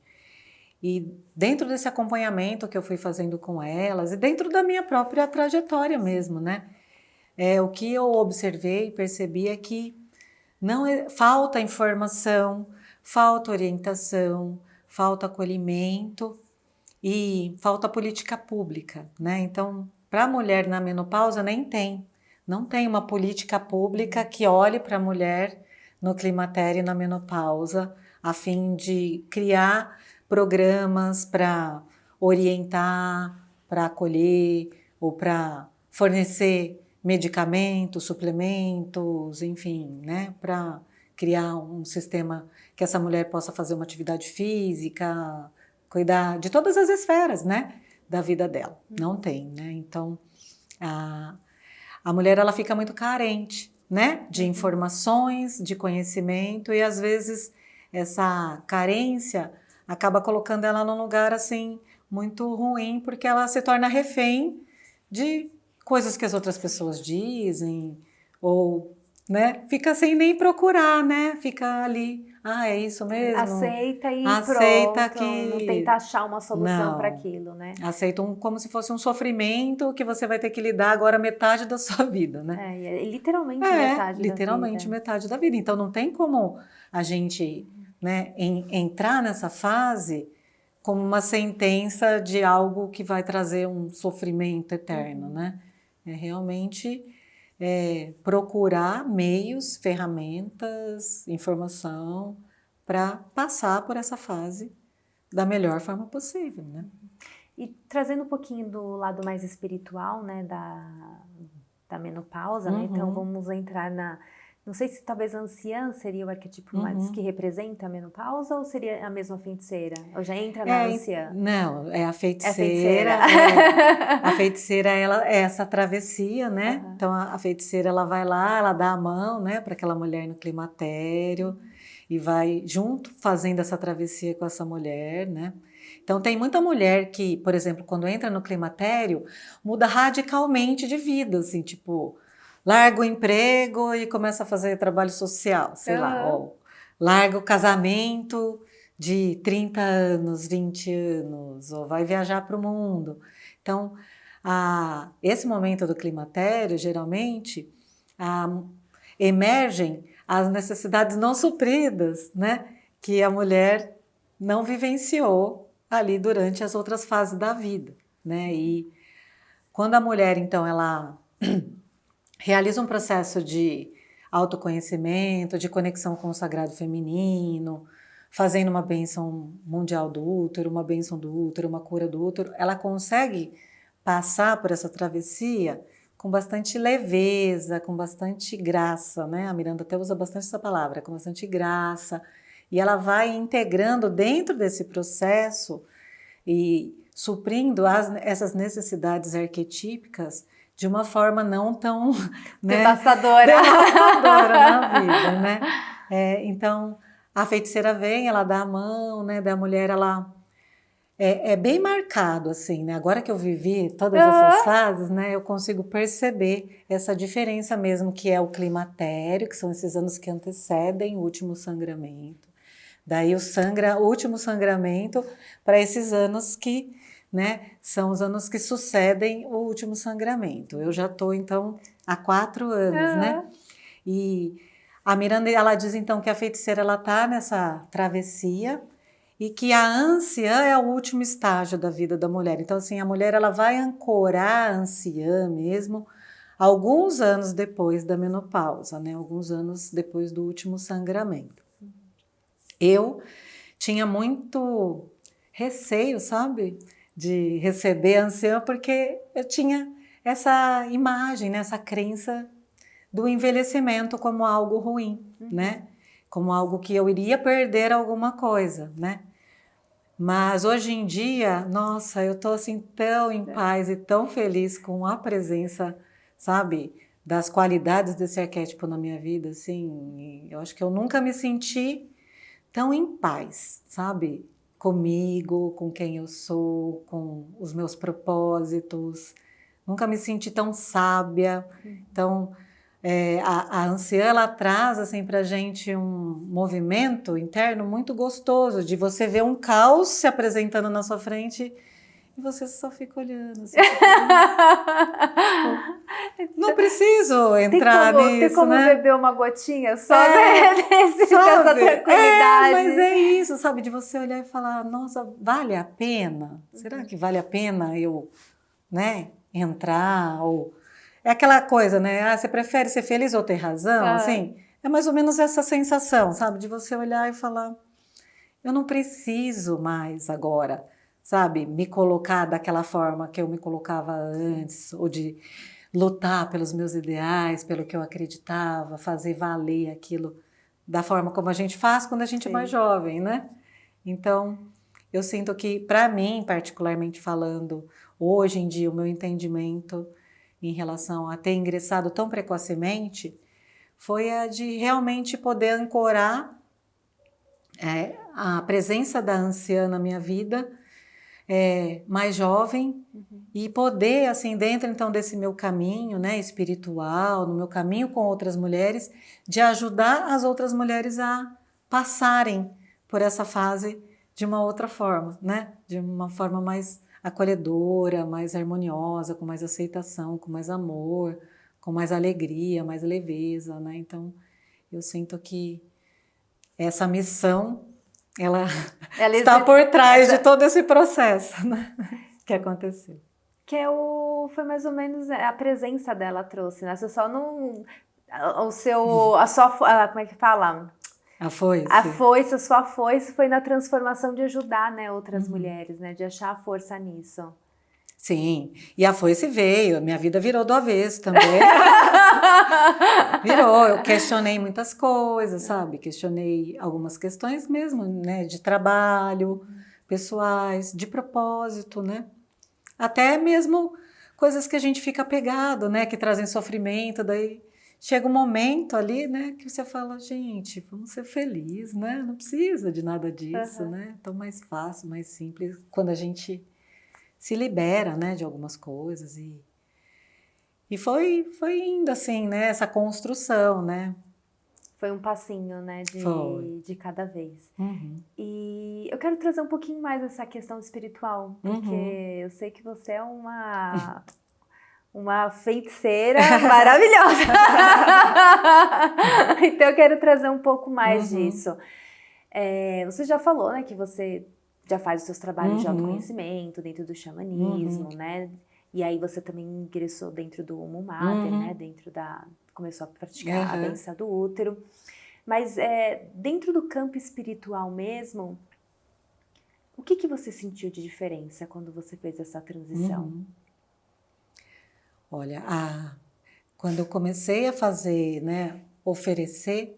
E dentro desse acompanhamento que eu fui fazendo com elas, e dentro da minha própria trajetória mesmo, né? O que eu observei e percebi é que falta informação, falta orientação, falta acolhimento e falta política pública, né? Então, para a mulher na menopausa não tem uma política pública que olhe para a mulher no climatério e na menopausa, a fim de criar programas para orientar, para acolher ou para fornecer medicamentos, suplementos, enfim, né, para criar um sistema que essa mulher possa fazer uma atividade física, cuidar de todas as esferas, né, da vida dela. Não tem, né? Então, a mulher ela fica muito carente, né, de informações, de conhecimento, e às vezes essa carência acaba colocando ela num lugar assim muito ruim, porque ela se torna refém de coisas que as outras pessoas dizem, ou, né, fica sem nem procurar, né, fica ali, é isso mesmo. Aceita e aceita pronto, que não tenta achar uma solução para aquilo, né? Aceita como se fosse um sofrimento que você vai ter que lidar agora metade da sua vida, né? É literalmente metade literalmente da vida. metade da vida. Então não tem como a gente, né, entrar nessa fase como uma sentença de algo que vai trazer um sofrimento eterno, né? É realmente procurar meios, ferramentas, informação para passar por essa fase da melhor forma possível, né? E trazendo um pouquinho do lado mais espiritual, né, da menopausa, né? Então vamos entrar não sei se talvez a anciã seria o arquétipo mais que representa a menopausa, ou seria a mesma feiticeira? Ou já entra na anciã? Não, é a feiticeira. A feiticeira, ela é essa travessia, né? Então a feiticeira, ela vai lá, ela dá a mão, né, para aquela mulher no climatério e vai junto fazendo essa travessia com essa mulher, né? Então tem muita mulher que, por exemplo, quando entra no climatério, muda radicalmente de vida, assim, tipo, larga o emprego e começa a fazer trabalho social, sei lá, ou larga o casamento de 30 anos, 20 anos, ou vai viajar para o mundo. Então, esse momento do climatério, geralmente, emergem as necessidades não supridas, né, que a mulher não vivenciou ali durante as outras fases da vida, né? E quando a mulher, então, ela realiza um processo de autoconhecimento, de conexão com o sagrado feminino, fazendo uma bênção mundial do útero, uma bênção do útero, uma cura do útero, ela consegue passar por essa travessia com bastante leveza, com bastante graça, né? A Miranda até usa bastante essa palavra, com bastante graça, e ela vai integrando dentro desse processo e suprindo essas necessidades arquetípicas de uma forma não tão, né, devastadora na vida, né? Então, a feiticeira vem, ela dá a mão, né, da mulher, ela é bem marcado, assim, né? Agora que eu vivi todas essas fases, né, eu consigo perceber essa diferença mesmo, que é o climatério, que são esses anos que antecedem o último sangramento. Daí o último sangramento para esses anos que, né, são os anos que sucedem o último sangramento. Eu já estou, então, há 4 anos, né? E a Miranda, ela diz, então, que a feiticeira, ela está nessa travessia e que a anciã é o último estágio da vida da mulher. Então, assim, a mulher, ela vai ancorar a anciã mesmo alguns anos depois da menopausa, né? Alguns anos depois do último sangramento. Eu tinha muito receio, sabe, de receber a anciã, porque eu tinha essa imagem, né, essa crença do envelhecimento como algo ruim, né, como algo que eu iria perder alguma coisa, né. Mas hoje em dia, nossa, eu tô assim tão em paz e tão feliz com a presença, sabe, das qualidades desse arquétipo na minha vida, assim, eu acho que eu nunca me senti tão em paz, sabe? Comigo, com quem eu sou, com os meus propósitos. Nunca me senti tão sábia. Então, a anciã, ela traz assim, para a gente um movimento interno muito gostoso, de você ver um caos se apresentando na sua frente e você só fica olhando. Assim, não preciso entrar nisso, tem como né? beber uma gotinha só desse Só essa tranquilidade. Mas é isso, sabe? De você olhar e falar, nossa, vale a pena? Será que vale a pena eu, né, entrar? Ou... É aquela coisa, né? Ah, você prefere ser feliz ou ter razão? Assim, é mais ou menos essa sensação, sabe? De você olhar e falar, eu não preciso mais agora, sabe? Me colocar daquela forma que eu me colocava antes, ou de lutar pelos meus ideais, pelo que eu acreditava, fazer valer aquilo da forma como a gente faz quando a gente é mais jovem, né? Então, eu sinto que, para mim, particularmente falando, hoje em dia, o meu entendimento em relação a ter ingressado tão precocemente foi a de realmente poder ancorar a presença da anciã na minha vida, mais jovem, e poder, assim, dentro então desse meu caminho, né, espiritual, no meu caminho com outras mulheres, de ajudar as outras mulheres a passarem por essa fase de uma outra forma, né, de uma forma mais acolhedora, mais harmoniosa, com mais aceitação, com mais amor, com mais alegria, mais leveza, né, então eu sinto que essa missão, ela está por trás de todo esse processo, né, que aconteceu. Que foi mais ou menos a presença dela trouxe, né? Você só não... como é que fala? A foice. A sua foice foi na transformação de ajudar, né, outras mulheres, né? De achar força nisso. Sim, e a foice veio, minha vida virou do avesso também. Virou, eu questionei muitas coisas, sabe? Questionei algumas questões mesmo, né? De trabalho, pessoais, de propósito, né? Até mesmo coisas que a gente fica apegado, né? Que trazem sofrimento, daí chega um momento ali, né? Que você fala, gente, vamos ser felizes, né? Não precisa de nada disso, né? Tão mais fácil, mais simples, quando a gente se libera, né? De algumas coisas e foi indo assim, né? Essa construção, né? Foi um passinho, né? De cada vez. E eu quero trazer um pouquinho mais essa questão espiritual, porque eu sei que você é uma feiticeira maravilhosa. Então eu quero trazer um pouco mais disso. Você já falou, né? Que você já faz os seus trabalhos de autoconhecimento dentro do xamanismo, né? E aí você também ingressou dentro do Mumater, né? Começou a praticar a benção do útero. Mas dentro do campo espiritual mesmo, o que você sentiu de diferença quando você fez essa transição? Olha, quando eu comecei a fazer, né? Oferecer,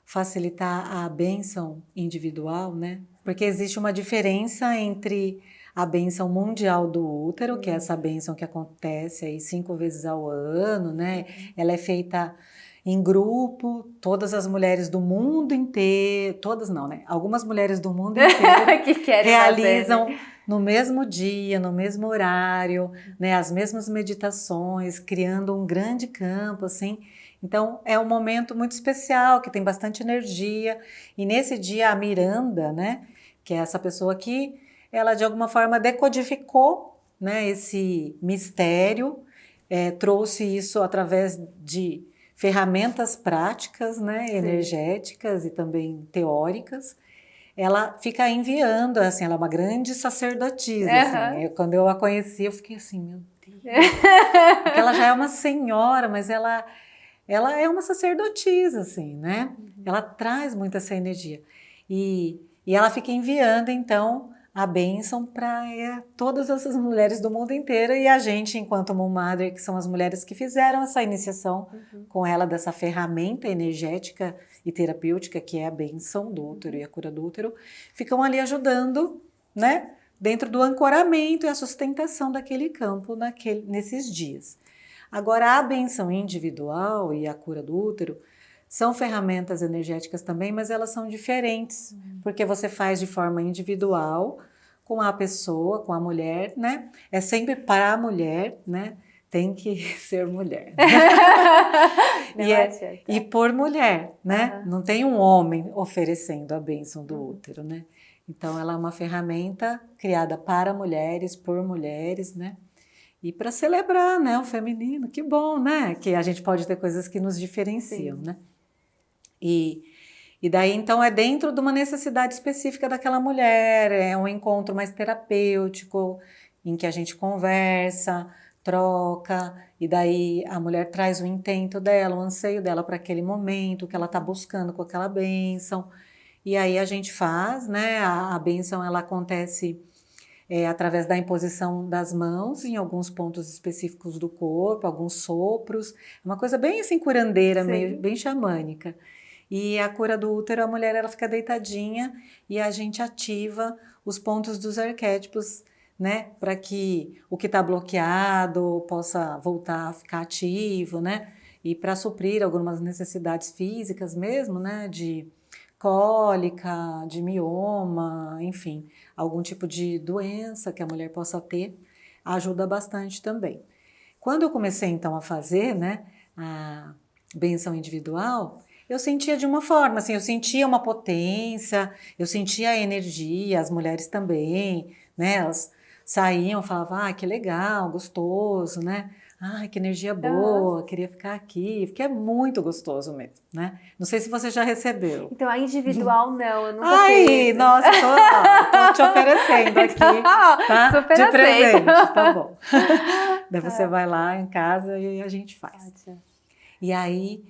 facilitar a bênção individual, né? Porque existe uma diferença entre a bênção mundial do útero, que é essa bênção que acontece aí 5 vezes ao ano, né? Ela é feita em grupo, todas as mulheres do mundo inteiro, todas não, né? Algumas mulheres do mundo inteiro que querem realizam fazer, né? no mesmo dia, no mesmo horário, né? As mesmas meditações, criando um grande campo, assim. Então, é um momento muito especial, que tem bastante energia. E nesse dia, a Miranda, né? Que é essa pessoa que ela de alguma forma decodificou, né, esse mistério, trouxe isso através de ferramentas práticas, né, energéticas e também teóricas. Ela fica enviando, assim, ela é uma grande sacerdotisa, assim. Quando eu a conheci, eu fiquei assim, meu Deus, porque ela já é uma senhora, mas ela é uma sacerdotisa, assim, né? Ela traz muito essa energia. E ela fica enviando, então, a bênção para todas essas mulheres do mundo inteiro e a gente, enquanto Moon Mother, que são as mulheres que fizeram essa iniciação com ela dessa ferramenta energética e terapêutica, que é a bênção do útero e a cura do útero, ficam ali ajudando, né? Dentro do ancoramento e a sustentação daquele campo nesses dias. Agora, a bênção individual e a cura do útero são ferramentas energéticas também, mas elas são diferentes, porque você faz de forma individual com a pessoa, com a mulher, né? É sempre para a mulher, né? Tem que ser mulher. E por mulher, né? Não tem um homem oferecendo a bênção do útero, né? Então, ela é uma ferramenta criada para mulheres, por mulheres, né? E para celebrar, né, o feminino, que bom, né? Que a gente pode ter coisas que nos diferenciam, né? E E daí, então, é dentro de uma necessidade específica daquela mulher, é um encontro mais terapêutico, em que a gente conversa, troca, e daí a mulher traz o intento dela, o anseio dela para aquele momento, o que ela está buscando com aquela bênção. E aí a gente faz, né? A bênção, ela acontece através da imposição das mãos em alguns pontos específicos do corpo, alguns sopros, uma coisa bem assim curandeira, meio, bem xamânica. E a cura do útero, a mulher ela fica deitadinha e a gente ativa os pontos dos arquétipos, né, para que o que está bloqueado possa voltar a ficar ativo, né, e para suprir algumas necessidades físicas mesmo, né, de cólica, de mioma, enfim, algum tipo de doença que a mulher possa ter, ajuda bastante também. Quando eu comecei então a fazer, né, a benção individual, eu sentia de uma forma, assim, eu sentia uma potência, eu sentia a energia, as mulheres também, né, elas saíam, falavam, que legal, gostoso, né, que energia boa, queria ficar aqui, porque é muito gostoso mesmo, né, não sei se você já recebeu. Então, a individual não, eu nunca fiz. Nossa, tô te oferecendo aqui, tá? Super de aceito. presente, tá bom. Daí você vai lá em casa e a gente faz. E aí,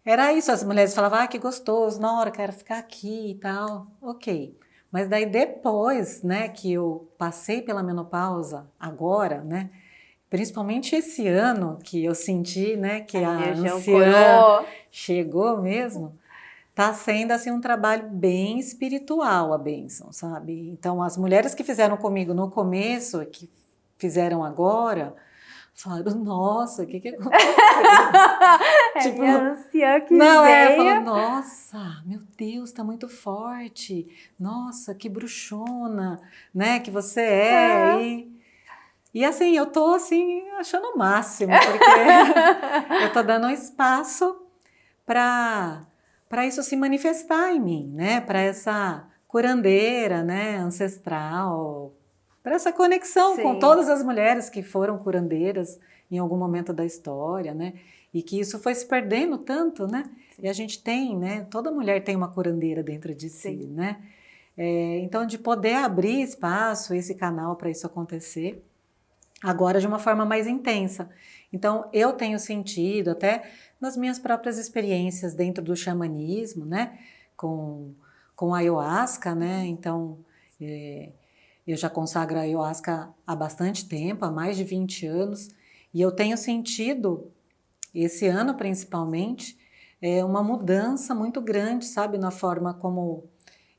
era isso, as mulheres falavam, que gostoso, Nora, quero ficar aqui e tal, ok. Mas daí depois, né, que eu passei pela menopausa, agora, né, principalmente esse ano que eu senti, né, que a anciã chegou mesmo, tá sendo assim um trabalho bem espiritual a bênção, sabe? Então, as mulheres que fizeram comigo no começo, que fizeram agora, falaram, nossa, o que aconteceu? Tipo, a anciã que não, veio... ela falou, nossa, meu Deus, tá muito forte, nossa, que bruxona, né, que você é, e assim, eu tô assim, achando o máximo, porque eu tô dando um espaço para isso se manifestar em mim, né, para essa curandeira, né, ancestral, para essa conexão com todas as mulheres que foram curandeiras em algum momento da história, né? E que isso foi se perdendo tanto, né? E a gente tem, né? Toda mulher tem uma curandeira dentro de si, né? Então, de poder abrir espaço, esse canal para isso acontecer, agora de uma forma mais intensa. Então, eu tenho sentido, até nas minhas próprias experiências dentro do xamanismo, né? Com a ayahuasca, né? Então, eu já consagro a ayahuasca há bastante tempo, há mais de 20 anos, e eu tenho sentido, esse ano principalmente, uma mudança muito grande, sabe, na forma como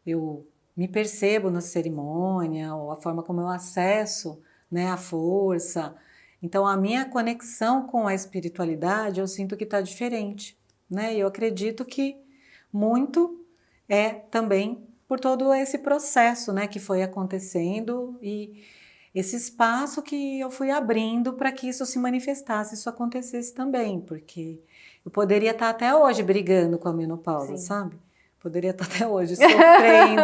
eu me percebo na cerimônia, ou a forma como eu acesso, né, a força. Então, a minha conexão com a espiritualidade, eu sinto que está diferente, né, e eu acredito que muito é também por todo esse processo, né, que foi acontecendo e esse espaço que eu fui abrindo para que isso se manifestasse, isso acontecesse também, porque eu poderia estar até hoje brigando com a menopausa, sabe? Poderia estar até hoje sofrendo,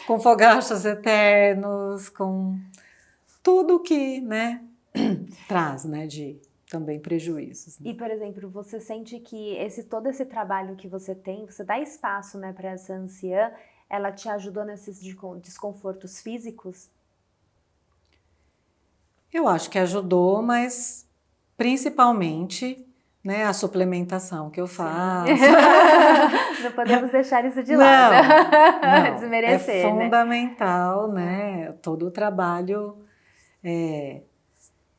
com fogachos eternos, com tudo que, né, traz, né, de também prejuízos. Né? E, por exemplo, você sente que todo esse trabalho que você tem, você dá espaço, né, para essa anciã, ela te ajudou nesses desconfortos físicos? Eu acho que ajudou, mas principalmente, né, a suplementação que eu faço. Não podemos deixar isso de lado. Não, Desmerecer, é fundamental, né? Todo o trabalho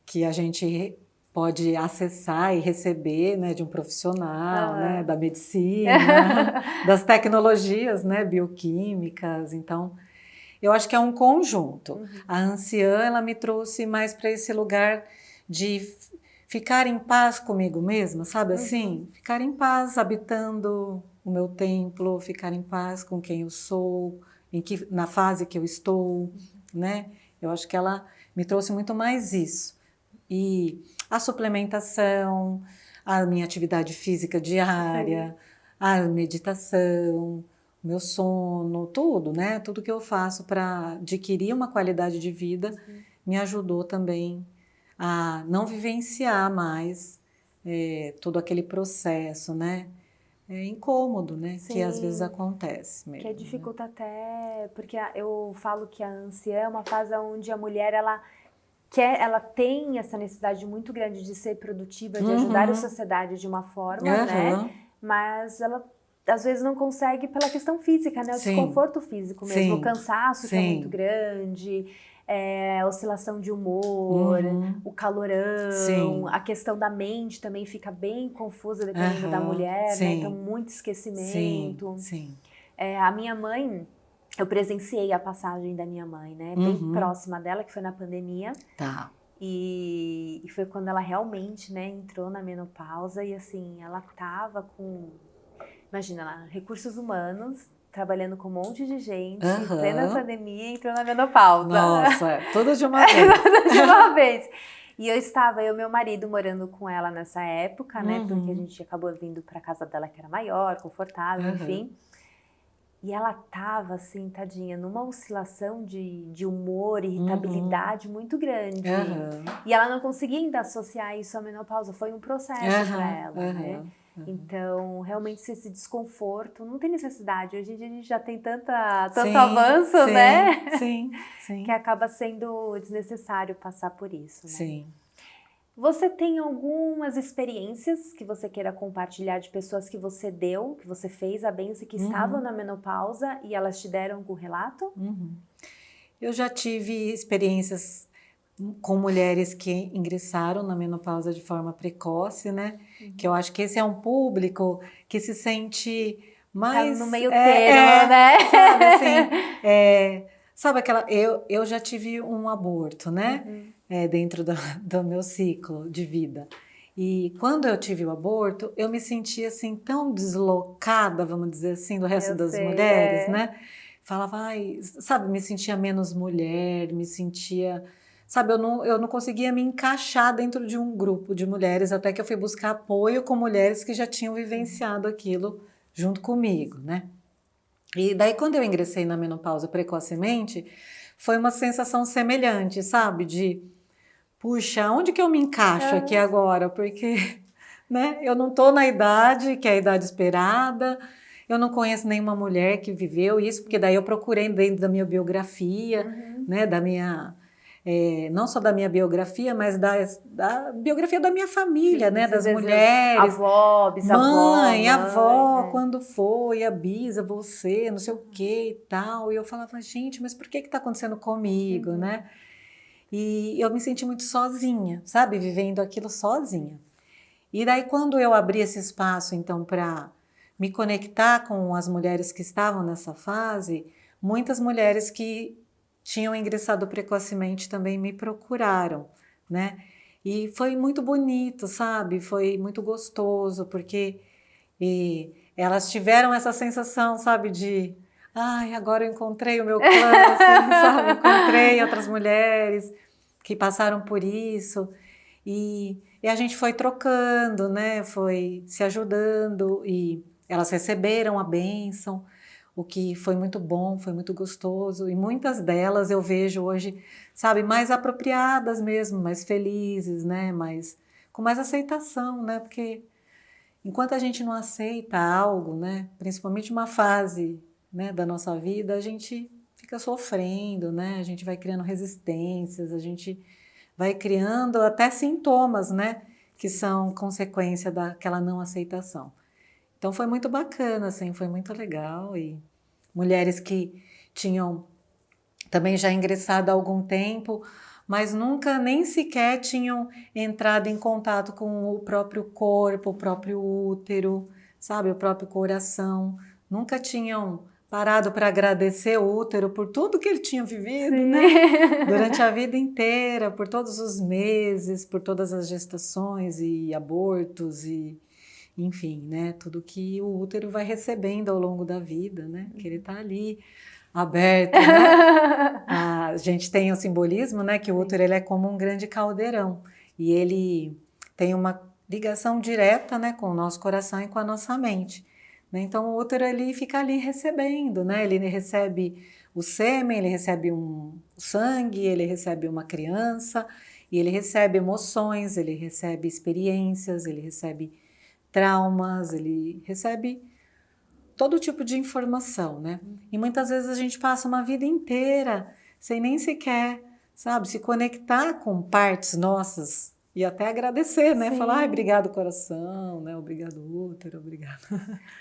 que a gente pode acessar e receber, né, de um profissional, né, da medicina, das tecnologias, né, bioquímicas. Então, eu acho que é um conjunto. A anciã, ela me trouxe mais para esse lugar de ficar em paz comigo mesma, sabe assim? Ficar em paz habitando o meu templo, ficar em paz com quem eu sou, na fase que eu estou, né? Eu acho que ela me trouxe muito mais isso. E a suplementação, a minha atividade física diária, a meditação, o meu sono, tudo, né? Tudo que eu faço para adquirir uma qualidade de vida me ajudou também a não vivenciar mais todo aquele processo, né? incômodo, né? Sim. Que às vezes acontece mesmo. Que dificulta até, porque eu falo que a ânsia é uma fase onde a mulher, ela tem essa necessidade muito grande de ser produtiva, de ajudar a sociedade de uma forma, né? Mas ela às vezes não consegue pela questão física, né? O desconforto físico mesmo, o cansaço que é muito grande, a oscilação de humor, o calorão, a questão da mente também fica bem confusa dependendo da mulher, né? Então, muito esquecimento. A minha mãe, eu presenciei a passagem da minha mãe, né? Bem próxima dela, que foi na pandemia. E foi quando ela realmente, né, entrou na menopausa e assim, ela tava com... Imagina lá, recursos humanos, trabalhando com um monte de gente, em plena pandemia, entrou na menopausa. Nossa, tudo de uma vez. Tudo de uma vez. E eu e meu marido morando com ela nessa época, né? Porque a gente acabou vindo pra casa dela que era maior, confortável, enfim. E ela tava assim, tadinha, numa oscilação de humor, irritabilidade muito grande. E ela não conseguia ainda associar isso à menopausa, foi um processo para ela, né? Então, realmente, esse desconforto não tem necessidade. Hoje em dia a gente já tem tanto avanço, né? Que acaba sendo desnecessário passar por isso, né? Você tem algumas experiências que você queira compartilhar de pessoas que você deu, que você fez a bênção, que estavam na menopausa e elas te deram algum relato? Eu já tive experiências com mulheres que ingressaram na menopausa de forma precoce, né? Que eu acho que esse é um público que se sente mais... Tá no meio termo, né? Sabe, assim, sabe aquela... Eu já tive um aborto, né? Dentro do meu ciclo de vida. E quando eu tive o aborto, eu me sentia assim tão deslocada, vamos dizer assim, do resto das mulheres, né? Falava, ai, sabe, me sentia menos mulher, me sentia... Sabe, eu não conseguia me encaixar dentro de um grupo de mulheres, até que eu fui buscar apoio com mulheres que já tinham vivenciado aquilo junto comigo, né? E daí, quando eu ingressei na menopausa precocemente, foi uma sensação semelhante, sabe? De, puxa, onde que eu me encaixo aqui agora? Porque, né, eu não tô na idade, que é a idade esperada, eu não conheço nenhuma mulher que viveu isso, porque daí eu procurei dentro da minha biografia, né, da minha... não só da minha biografia, mas da biografia da minha família, né? Das mulheres. Avó, bisavó, mãe, avó, quando foi, a bisa, você, não sei o que e tal. E eu falava, gente, mas por que está acontecendo comigo, né? E eu me senti muito sozinha, sabe? Vivendo aquilo sozinha. E daí, quando eu abri esse espaço, então, para me conectar com as mulheres que estavam nessa fase, muitas mulheres que tinham ingressado precocemente também me procuraram, né? E foi muito bonito, sabe? Foi muito gostoso, porque elas tiveram essa sensação, sabe, de... Ai, agora eu encontrei o meu clã, assim, sabe? Encontrei outras mulheres que passaram por isso. E a gente foi trocando, né? Foi se ajudando e elas receberam a bênção, o que foi muito bom, foi muito gostoso. E muitas delas eu vejo hoje, sabe, mais apropriadas mesmo, mais felizes, né? Com mais aceitação, né? Porque enquanto a gente não aceita algo, né? Principalmente uma fase, né, da nossa vida, a gente fica sofrendo, né? A gente vai criando resistências, a gente vai criando até sintomas, né? Que são consequência daquela não aceitação. Então foi muito bacana, assim, foi muito legal. E mulheres que tinham também já ingressado há algum tempo, mas nunca nem sequer tinham entrado em contato com o próprio corpo, o próprio útero, sabe, o próprio coração. Nunca tinham parado para agradecer o útero por tudo que ele tinha vivido, né? Durante a vida inteira, por todos os meses, por todas as gestações e abortos e, enfim, né? Tudo que o útero vai recebendo ao longo da vida, né? Que ele está ali aberto, né? A gente tem o simbolismo, né? Que o útero ele é como um grande caldeirão e ele tem uma ligação direta, né? Com o nosso coração e com a nossa mente. Então o útero ele fica ali recebendo, né? Ele recebe o sêmen, ele recebe o sangue, ele recebe uma criança, e ele recebe emoções, ele recebe experiências, ele recebe traumas, ele recebe todo tipo de informação, né? E muitas vezes a gente passa uma vida inteira sem nem sequer, sabe, se conectar com partes nossas e até agradecer, né? Sim. Falar, ai, obrigado coração, né? Obrigado útero, obrigado.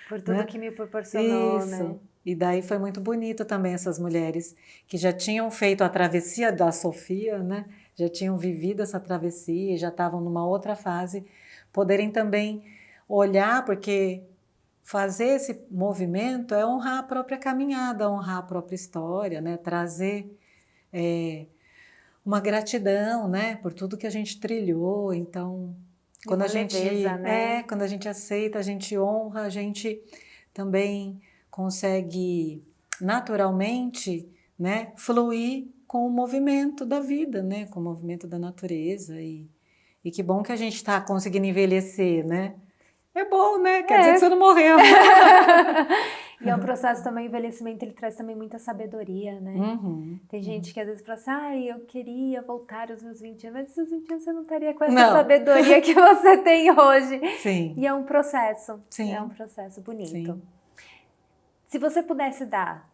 Por tudo né? que me proporcionou, Isso. né? E daí foi muito bonito também essas mulheres que já tinham feito a travessia da Sofia, né? Já tinham vivido essa travessia e já estavam numa outra fase, poderem também olhar, porque fazer esse movimento é honrar a própria caminhada, honrar a própria história, né? Trazer uma gratidão, né? Por tudo que a gente trilhou. Então, quando Uma a gente leveza, né? quando a gente aceita, a gente honra, a gente também consegue naturalmente, né? Fluir com o movimento da vida, né? Com o movimento da natureza e que bom que a gente está conseguindo envelhecer, né? É bom, né? Quer dizer que você não morreu. E é um processo também, o envelhecimento, ele traz também muita sabedoria, né? Tem gente que às vezes fala assim, ai, eu queria voltar aos meus 20 anos, mas aos 20 anos você não estaria com essa sabedoria que você tem hoje. Sim. E é um processo, Sim. é um processo bonito. Sim. Se você pudesse dar,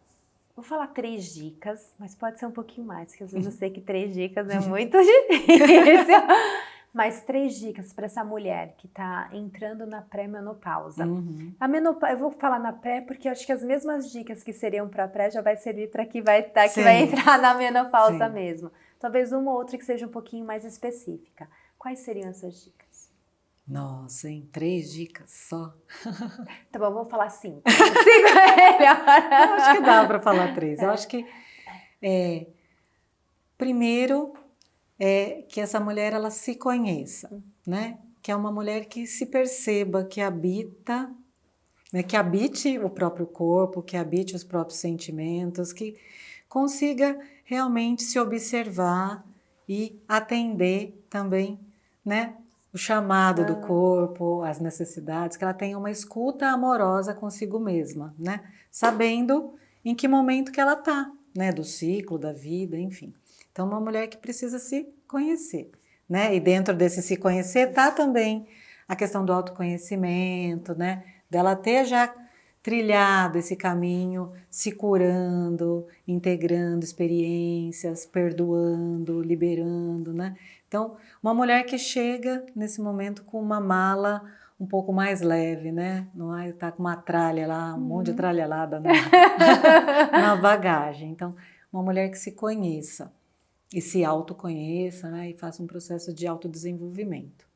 vou falar 3 dicas, mas pode ser um pouquinho mais, porque às vezes eu sei que 3 dicas é muito difícil. Mas 3 dicas para essa mulher que está entrando na pré-menopausa. A menopausa, eu vou falar na pré porque eu acho que as mesmas dicas que seriam para pré já vai servir para que vai entrar na menopausa mesmo. Talvez uma ou outra que seja um pouquinho mais específica. Quais seriam essas dicas? Nossa, em 3 dicas só? Tá bom, vamos falar 5. 5 é melhor. Eu acho que dá para falar 3. Eu acho que, primeiro, que essa mulher ela se conheça, né? Que é uma mulher que se perceba, que habita, né? Que habite o próprio corpo, que habite os próprios sentimentos, que consiga realmente se observar e atender também, né? O chamado do corpo, as necessidades, que ela tenha uma escuta amorosa consigo mesma, né? Sabendo em que momento que ela está, né? Do ciclo, da vida, enfim. Então, uma mulher que precisa se conhecer, né? E dentro desse se conhecer está também a questão do autoconhecimento, né? Dela ter já trilhado esse caminho, se curando, integrando experiências, perdoando, liberando, né? Então, uma mulher que chega nesse momento com uma mala um pouco mais leve, né? Não é tá com uma tralha lá, um monte de tralhalada na bagagem. Então, uma mulher que se conheça e se autoconheça, né? E faça um processo de autodesenvolvimento.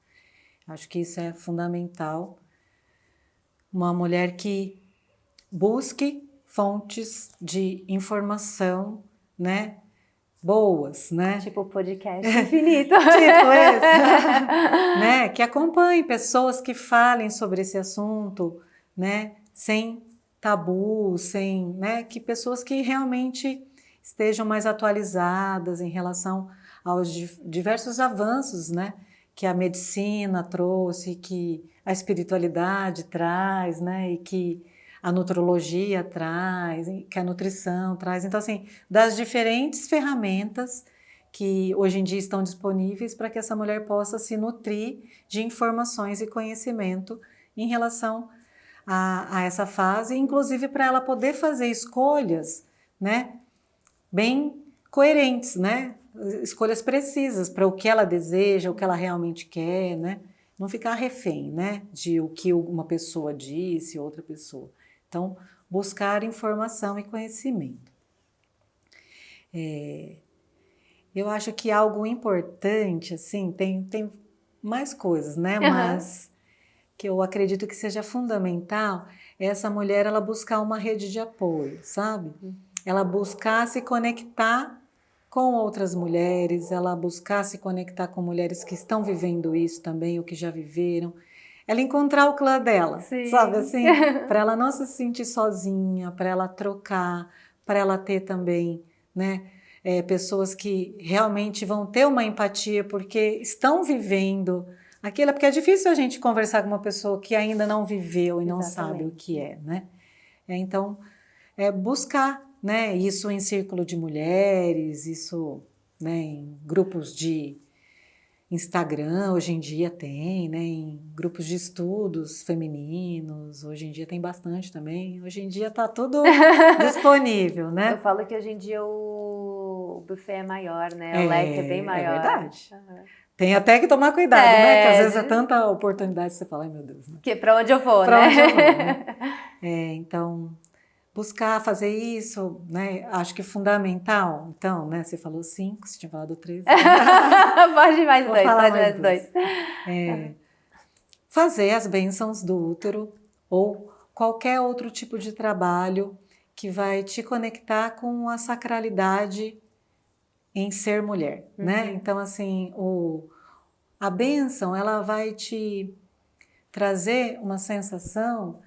Acho que isso é fundamental. Uma mulher que busque fontes de informação, né? Boas, né? Tipo podcast infinito. Tipo esse. Né? Que acompanhe pessoas que falem sobre esse assunto, né? Sem tabu, sem, né? Que pessoas que realmente estejam mais atualizadas em relação aos diversos avanços, né? Que a medicina trouxe, que a espiritualidade traz, né? E que a nutrologia traz, que a nutrição traz. Então, assim, das diferentes ferramentas que hoje em dia estão disponíveis para que essa mulher possa se nutrir de informações e conhecimento em relação a essa fase, inclusive para ela poder fazer escolhas, né, bem coerentes, né, escolhas precisas para o que ela deseja, o que ela realmente quer, né, não ficar refém, né, de o que uma pessoa disse, outra pessoa. Então, buscar informação e conhecimento. Eu acho que algo importante, assim, tem mais coisas, né? Mas que eu acredito que seja fundamental é essa mulher ela buscar uma rede de apoio, sabe? Ela buscar se conectar com outras mulheres, ela buscar se conectar com mulheres que estão vivendo isso também, ou que já viveram. Ela encontrar o clã dela, sabe assim? Para ela não se sentir sozinha, para ela trocar, para ela ter também, né? Pessoas que realmente vão ter uma empatia porque estão vivendo aquilo, porque é difícil a gente conversar com uma pessoa que ainda não viveu e não sabe o que é, né? Então, buscar, né, isso em círculo de mulheres, isso, né, em grupos de Instagram, hoje em dia tem, né? Em grupos de estudos femininos, hoje em dia tem bastante também. Hoje em dia está tudo disponível, né? Eu falo que hoje em dia o buffet é maior, né? O leque é bem maior. É verdade. Tem até que tomar cuidado, né? Que às vezes é tanta oportunidade que você fala, ai meu Deus, né? Que pra onde eu vou, Pra né? onde eu vou, né? Então, buscar fazer isso, né? Acho que é fundamental. Então, né? Você falou 5, você tinha falado 3. Pode mais Vou 2, falar pode mais 2. Fazer as bênçãos do útero ou qualquer outro tipo de trabalho que vai te conectar com a sacralidade em ser mulher, né? Então, assim, a bênção, ela vai te trazer uma sensação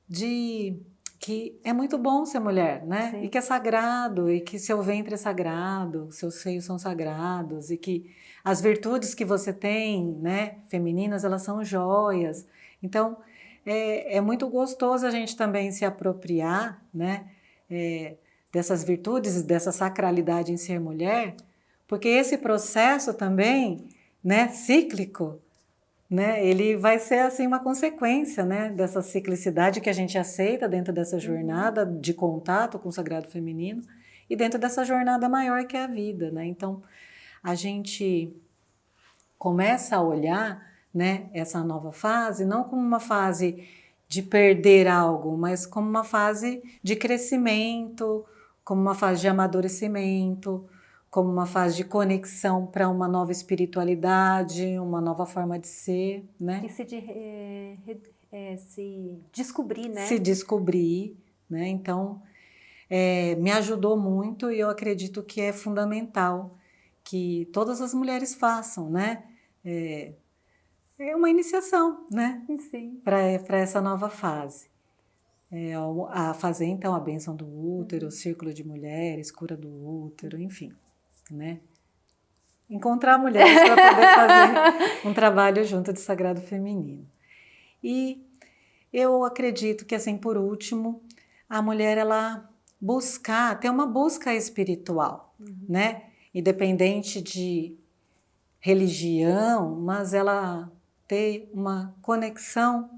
de que é muito bom ser mulher, né? Sim. E que é sagrado, e que seu ventre é sagrado, seus seios são sagrados, e que as virtudes que você tem, né, femininas, elas são joias. Então, é muito gostoso a gente também se apropriar, né, dessas virtudes, dessa sacralidade em ser mulher, porque esse processo também, né, cíclico, né, ele vai ser assim uma consequência, né, dessa ciclicidade que a gente aceita dentro dessa jornada de contato com o sagrado feminino e dentro dessa jornada maior que é a vida, né? Então, a gente começa a olhar, né, essa nova fase não como uma fase de perder algo, mas como uma fase de crescimento, como uma fase de amadurecimento, como uma fase de conexão para uma nova espiritualidade, uma nova forma de ser, né? E se descobrir, né? Se descobrir, né? Então, me ajudou muito e eu acredito que é fundamental que todas as mulheres façam, né? É uma iniciação, né? Sim. Para essa nova fase. A fazer, então, a bênção do útero, o círculo de mulheres, cura do útero, enfim, né? Encontrar mulheres para poder fazer um trabalho junto de sagrado feminino. E eu acredito que, assim, por último, a mulher, ela ter uma busca espiritual, né? Independente de religião, mas ela ter uma conexão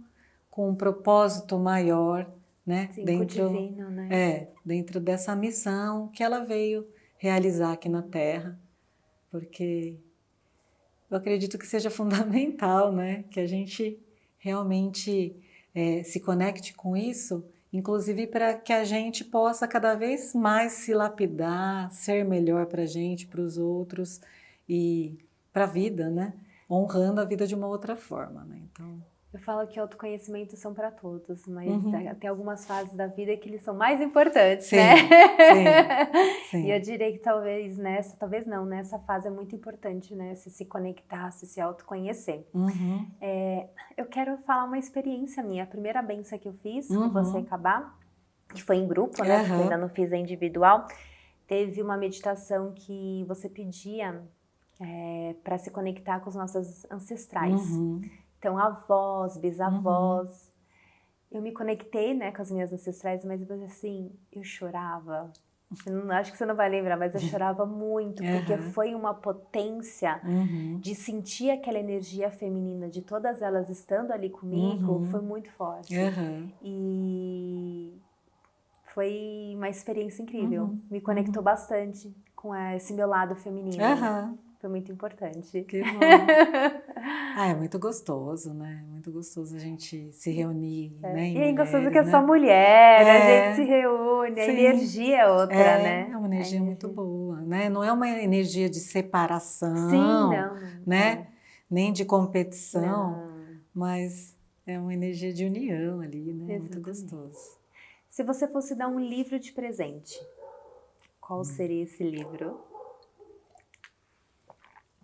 com um propósito maior, né? Sim, dentro, com o divino, né? Dentro dessa missão que ela veio realizar aqui na Terra, porque eu acredito que seja fundamental, né? Que a gente realmente se conecte com isso, inclusive para que a gente possa cada vez mais se lapidar, ser melhor para a gente, para os outros e para a vida, né? Honrando a vida de uma outra forma, né? Então, eu falo que autoconhecimento são para todos, mas tem algumas fases da vida que eles são mais importantes, sim, né? Sim. E eu diria que talvez nessa fase é muito importante, né? Se conectar, se autoconhecer. Eu quero falar uma experiência minha. A primeira benção que eu fiz com você acabar, que foi em grupo, né? Porque eu ainda não fiz a individual. Teve uma meditação que você pedia para se conectar com os nossos ancestrais. Então, avós, bisavós. Eu me conectei, né, com as minhas ancestrais, mas assim, eu chorava. Acho que você não vai lembrar, mas eu chorava muito, porque foi uma potência de sentir aquela energia feminina, de todas elas estando ali comigo, foi muito forte. E foi uma experiência incrível. Me conectou bastante com esse meu lado feminino. Foi muito importante. Que bom. É muito gostoso, né? Muito gostoso a gente se reunir, né? E é gostoso que é só mulher, a gente se reúne, a sim. energia é outra, né? É uma energia muito boa, né? Não é uma energia de separação, sim, né? Nem de competição, mas é uma energia de união ali, né? Muito gostoso. Se você fosse dar um livro de presente, qual seria esse livro?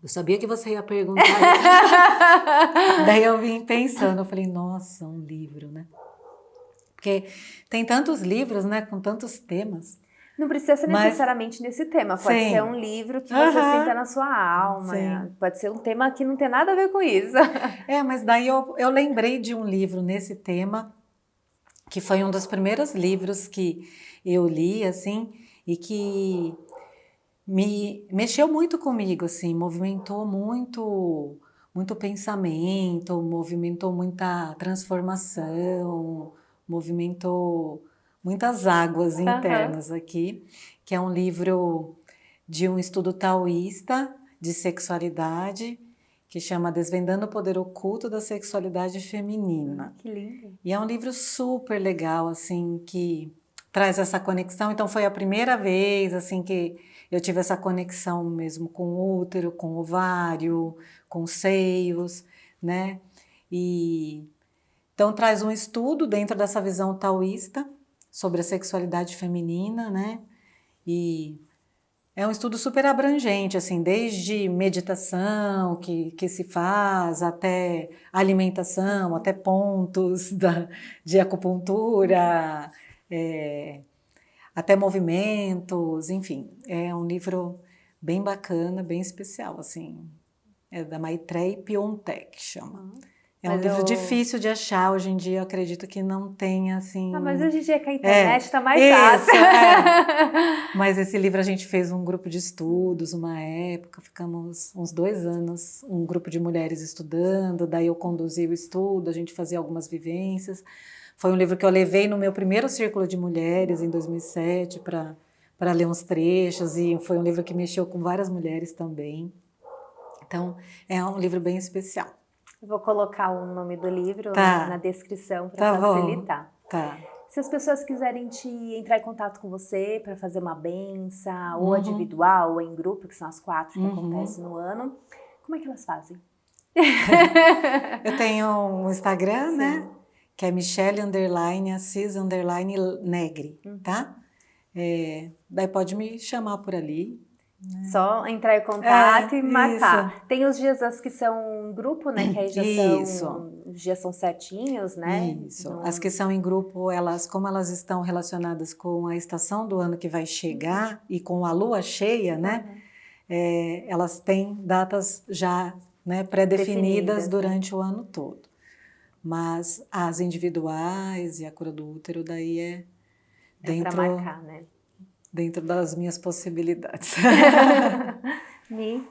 Eu sabia que você ia perguntar isso. Daí eu vim pensando, eu falei, nossa, um livro, né? Porque tem tantos livros, né, com tantos temas. Não precisa ser necessariamente nesse tema, pode ser um livro que você sinta na sua alma, pode ser um tema que não tem nada a ver com isso. Mas daí eu lembrei de um livro nesse tema, que foi um dos primeiros livros que eu li, assim, e que me mexeu muito comigo, assim, movimentou muito pensamento, movimentou muita transformação, movimentou muitas águas internas aqui, que é um livro de um estudo taoísta de sexualidade, que chama Desvendando o Poder Oculto da Sexualidade Feminina. Que lindo! E é um livro super legal, assim, que traz essa conexão. Então foi a primeira vez, assim, que eu tive essa conexão mesmo com o útero, com o ovário, com os seios, né? E então traz um estudo dentro dessa visão taoísta sobre a sexualidade feminina, né? E é um estudo super abrangente, assim, desde meditação que se faz, até alimentação, até pontos de acupuntura, até movimentos, enfim. É um livro bem bacana, bem especial, assim. É da Maitreyi Piontek, chama. É um livro difícil de achar, hoje em dia eu acredito que não tem, assim... Ah, mas hoje em dia com a internet está mais isso, fácil. Mas esse livro a gente fez um grupo de estudos, uma época, ficamos uns 2 anos, um grupo de mulheres estudando, daí eu conduzi o estudo, a gente fazia algumas vivências. Foi um livro que eu levei no meu primeiro círculo de mulheres, em 2007, para ler uns trechos, e foi um livro que mexeu com várias mulheres também. Então, é um livro bem especial. Eu vou colocar o nome do livro na descrição para facilitar. Tá. Se as pessoas quiserem entrar em contato com você para fazer uma benção, ou individual, ou em grupo, que são as 4 que acontecem no ano, como é que elas fazem? Eu tenho um Instagram, né? Que é Michele_Assis_Negri, tá? Daí pode me chamar por ali. Só entrar em contato e marcar. Isso. Tem os dias as que são grupo, né? Que aí os dias são certinhos, né? Isso. As que são em grupo, como elas estão relacionadas com a estação do ano que vai chegar e com a lua cheia, né? Elas têm datas já, né, pré-definidas durante o ano todo. Mas as individuais e a cura do útero, daí é dentro... para marcar, né? Dentro das minhas possibilidades. Mi,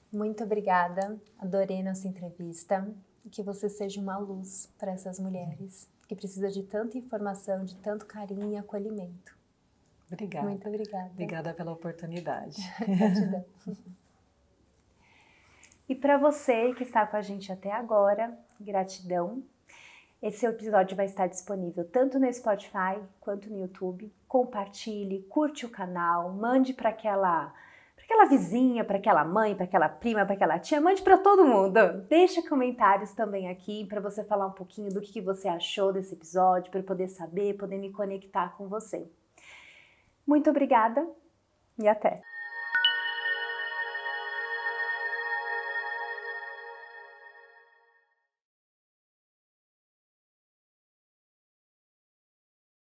muito obrigada. Adorei nossa entrevista. E que você seja uma luz para essas mulheres que precisam de tanta informação, de tanto carinho e acolhimento. Obrigada. Muito obrigada. Obrigada pela oportunidade. Gratidão. E para você que está com a gente até agora, gratidão. Esse episódio vai estar disponível tanto no Spotify quanto no YouTube. Compartilhe, curte o canal, mande para aquela vizinha, para aquela mãe, para aquela prima, para aquela tia, mande para todo mundo. Deixa comentários também aqui para você falar um pouquinho do que você achou desse episódio, para eu poder saber, poder me conectar com você. Muito obrigada e até!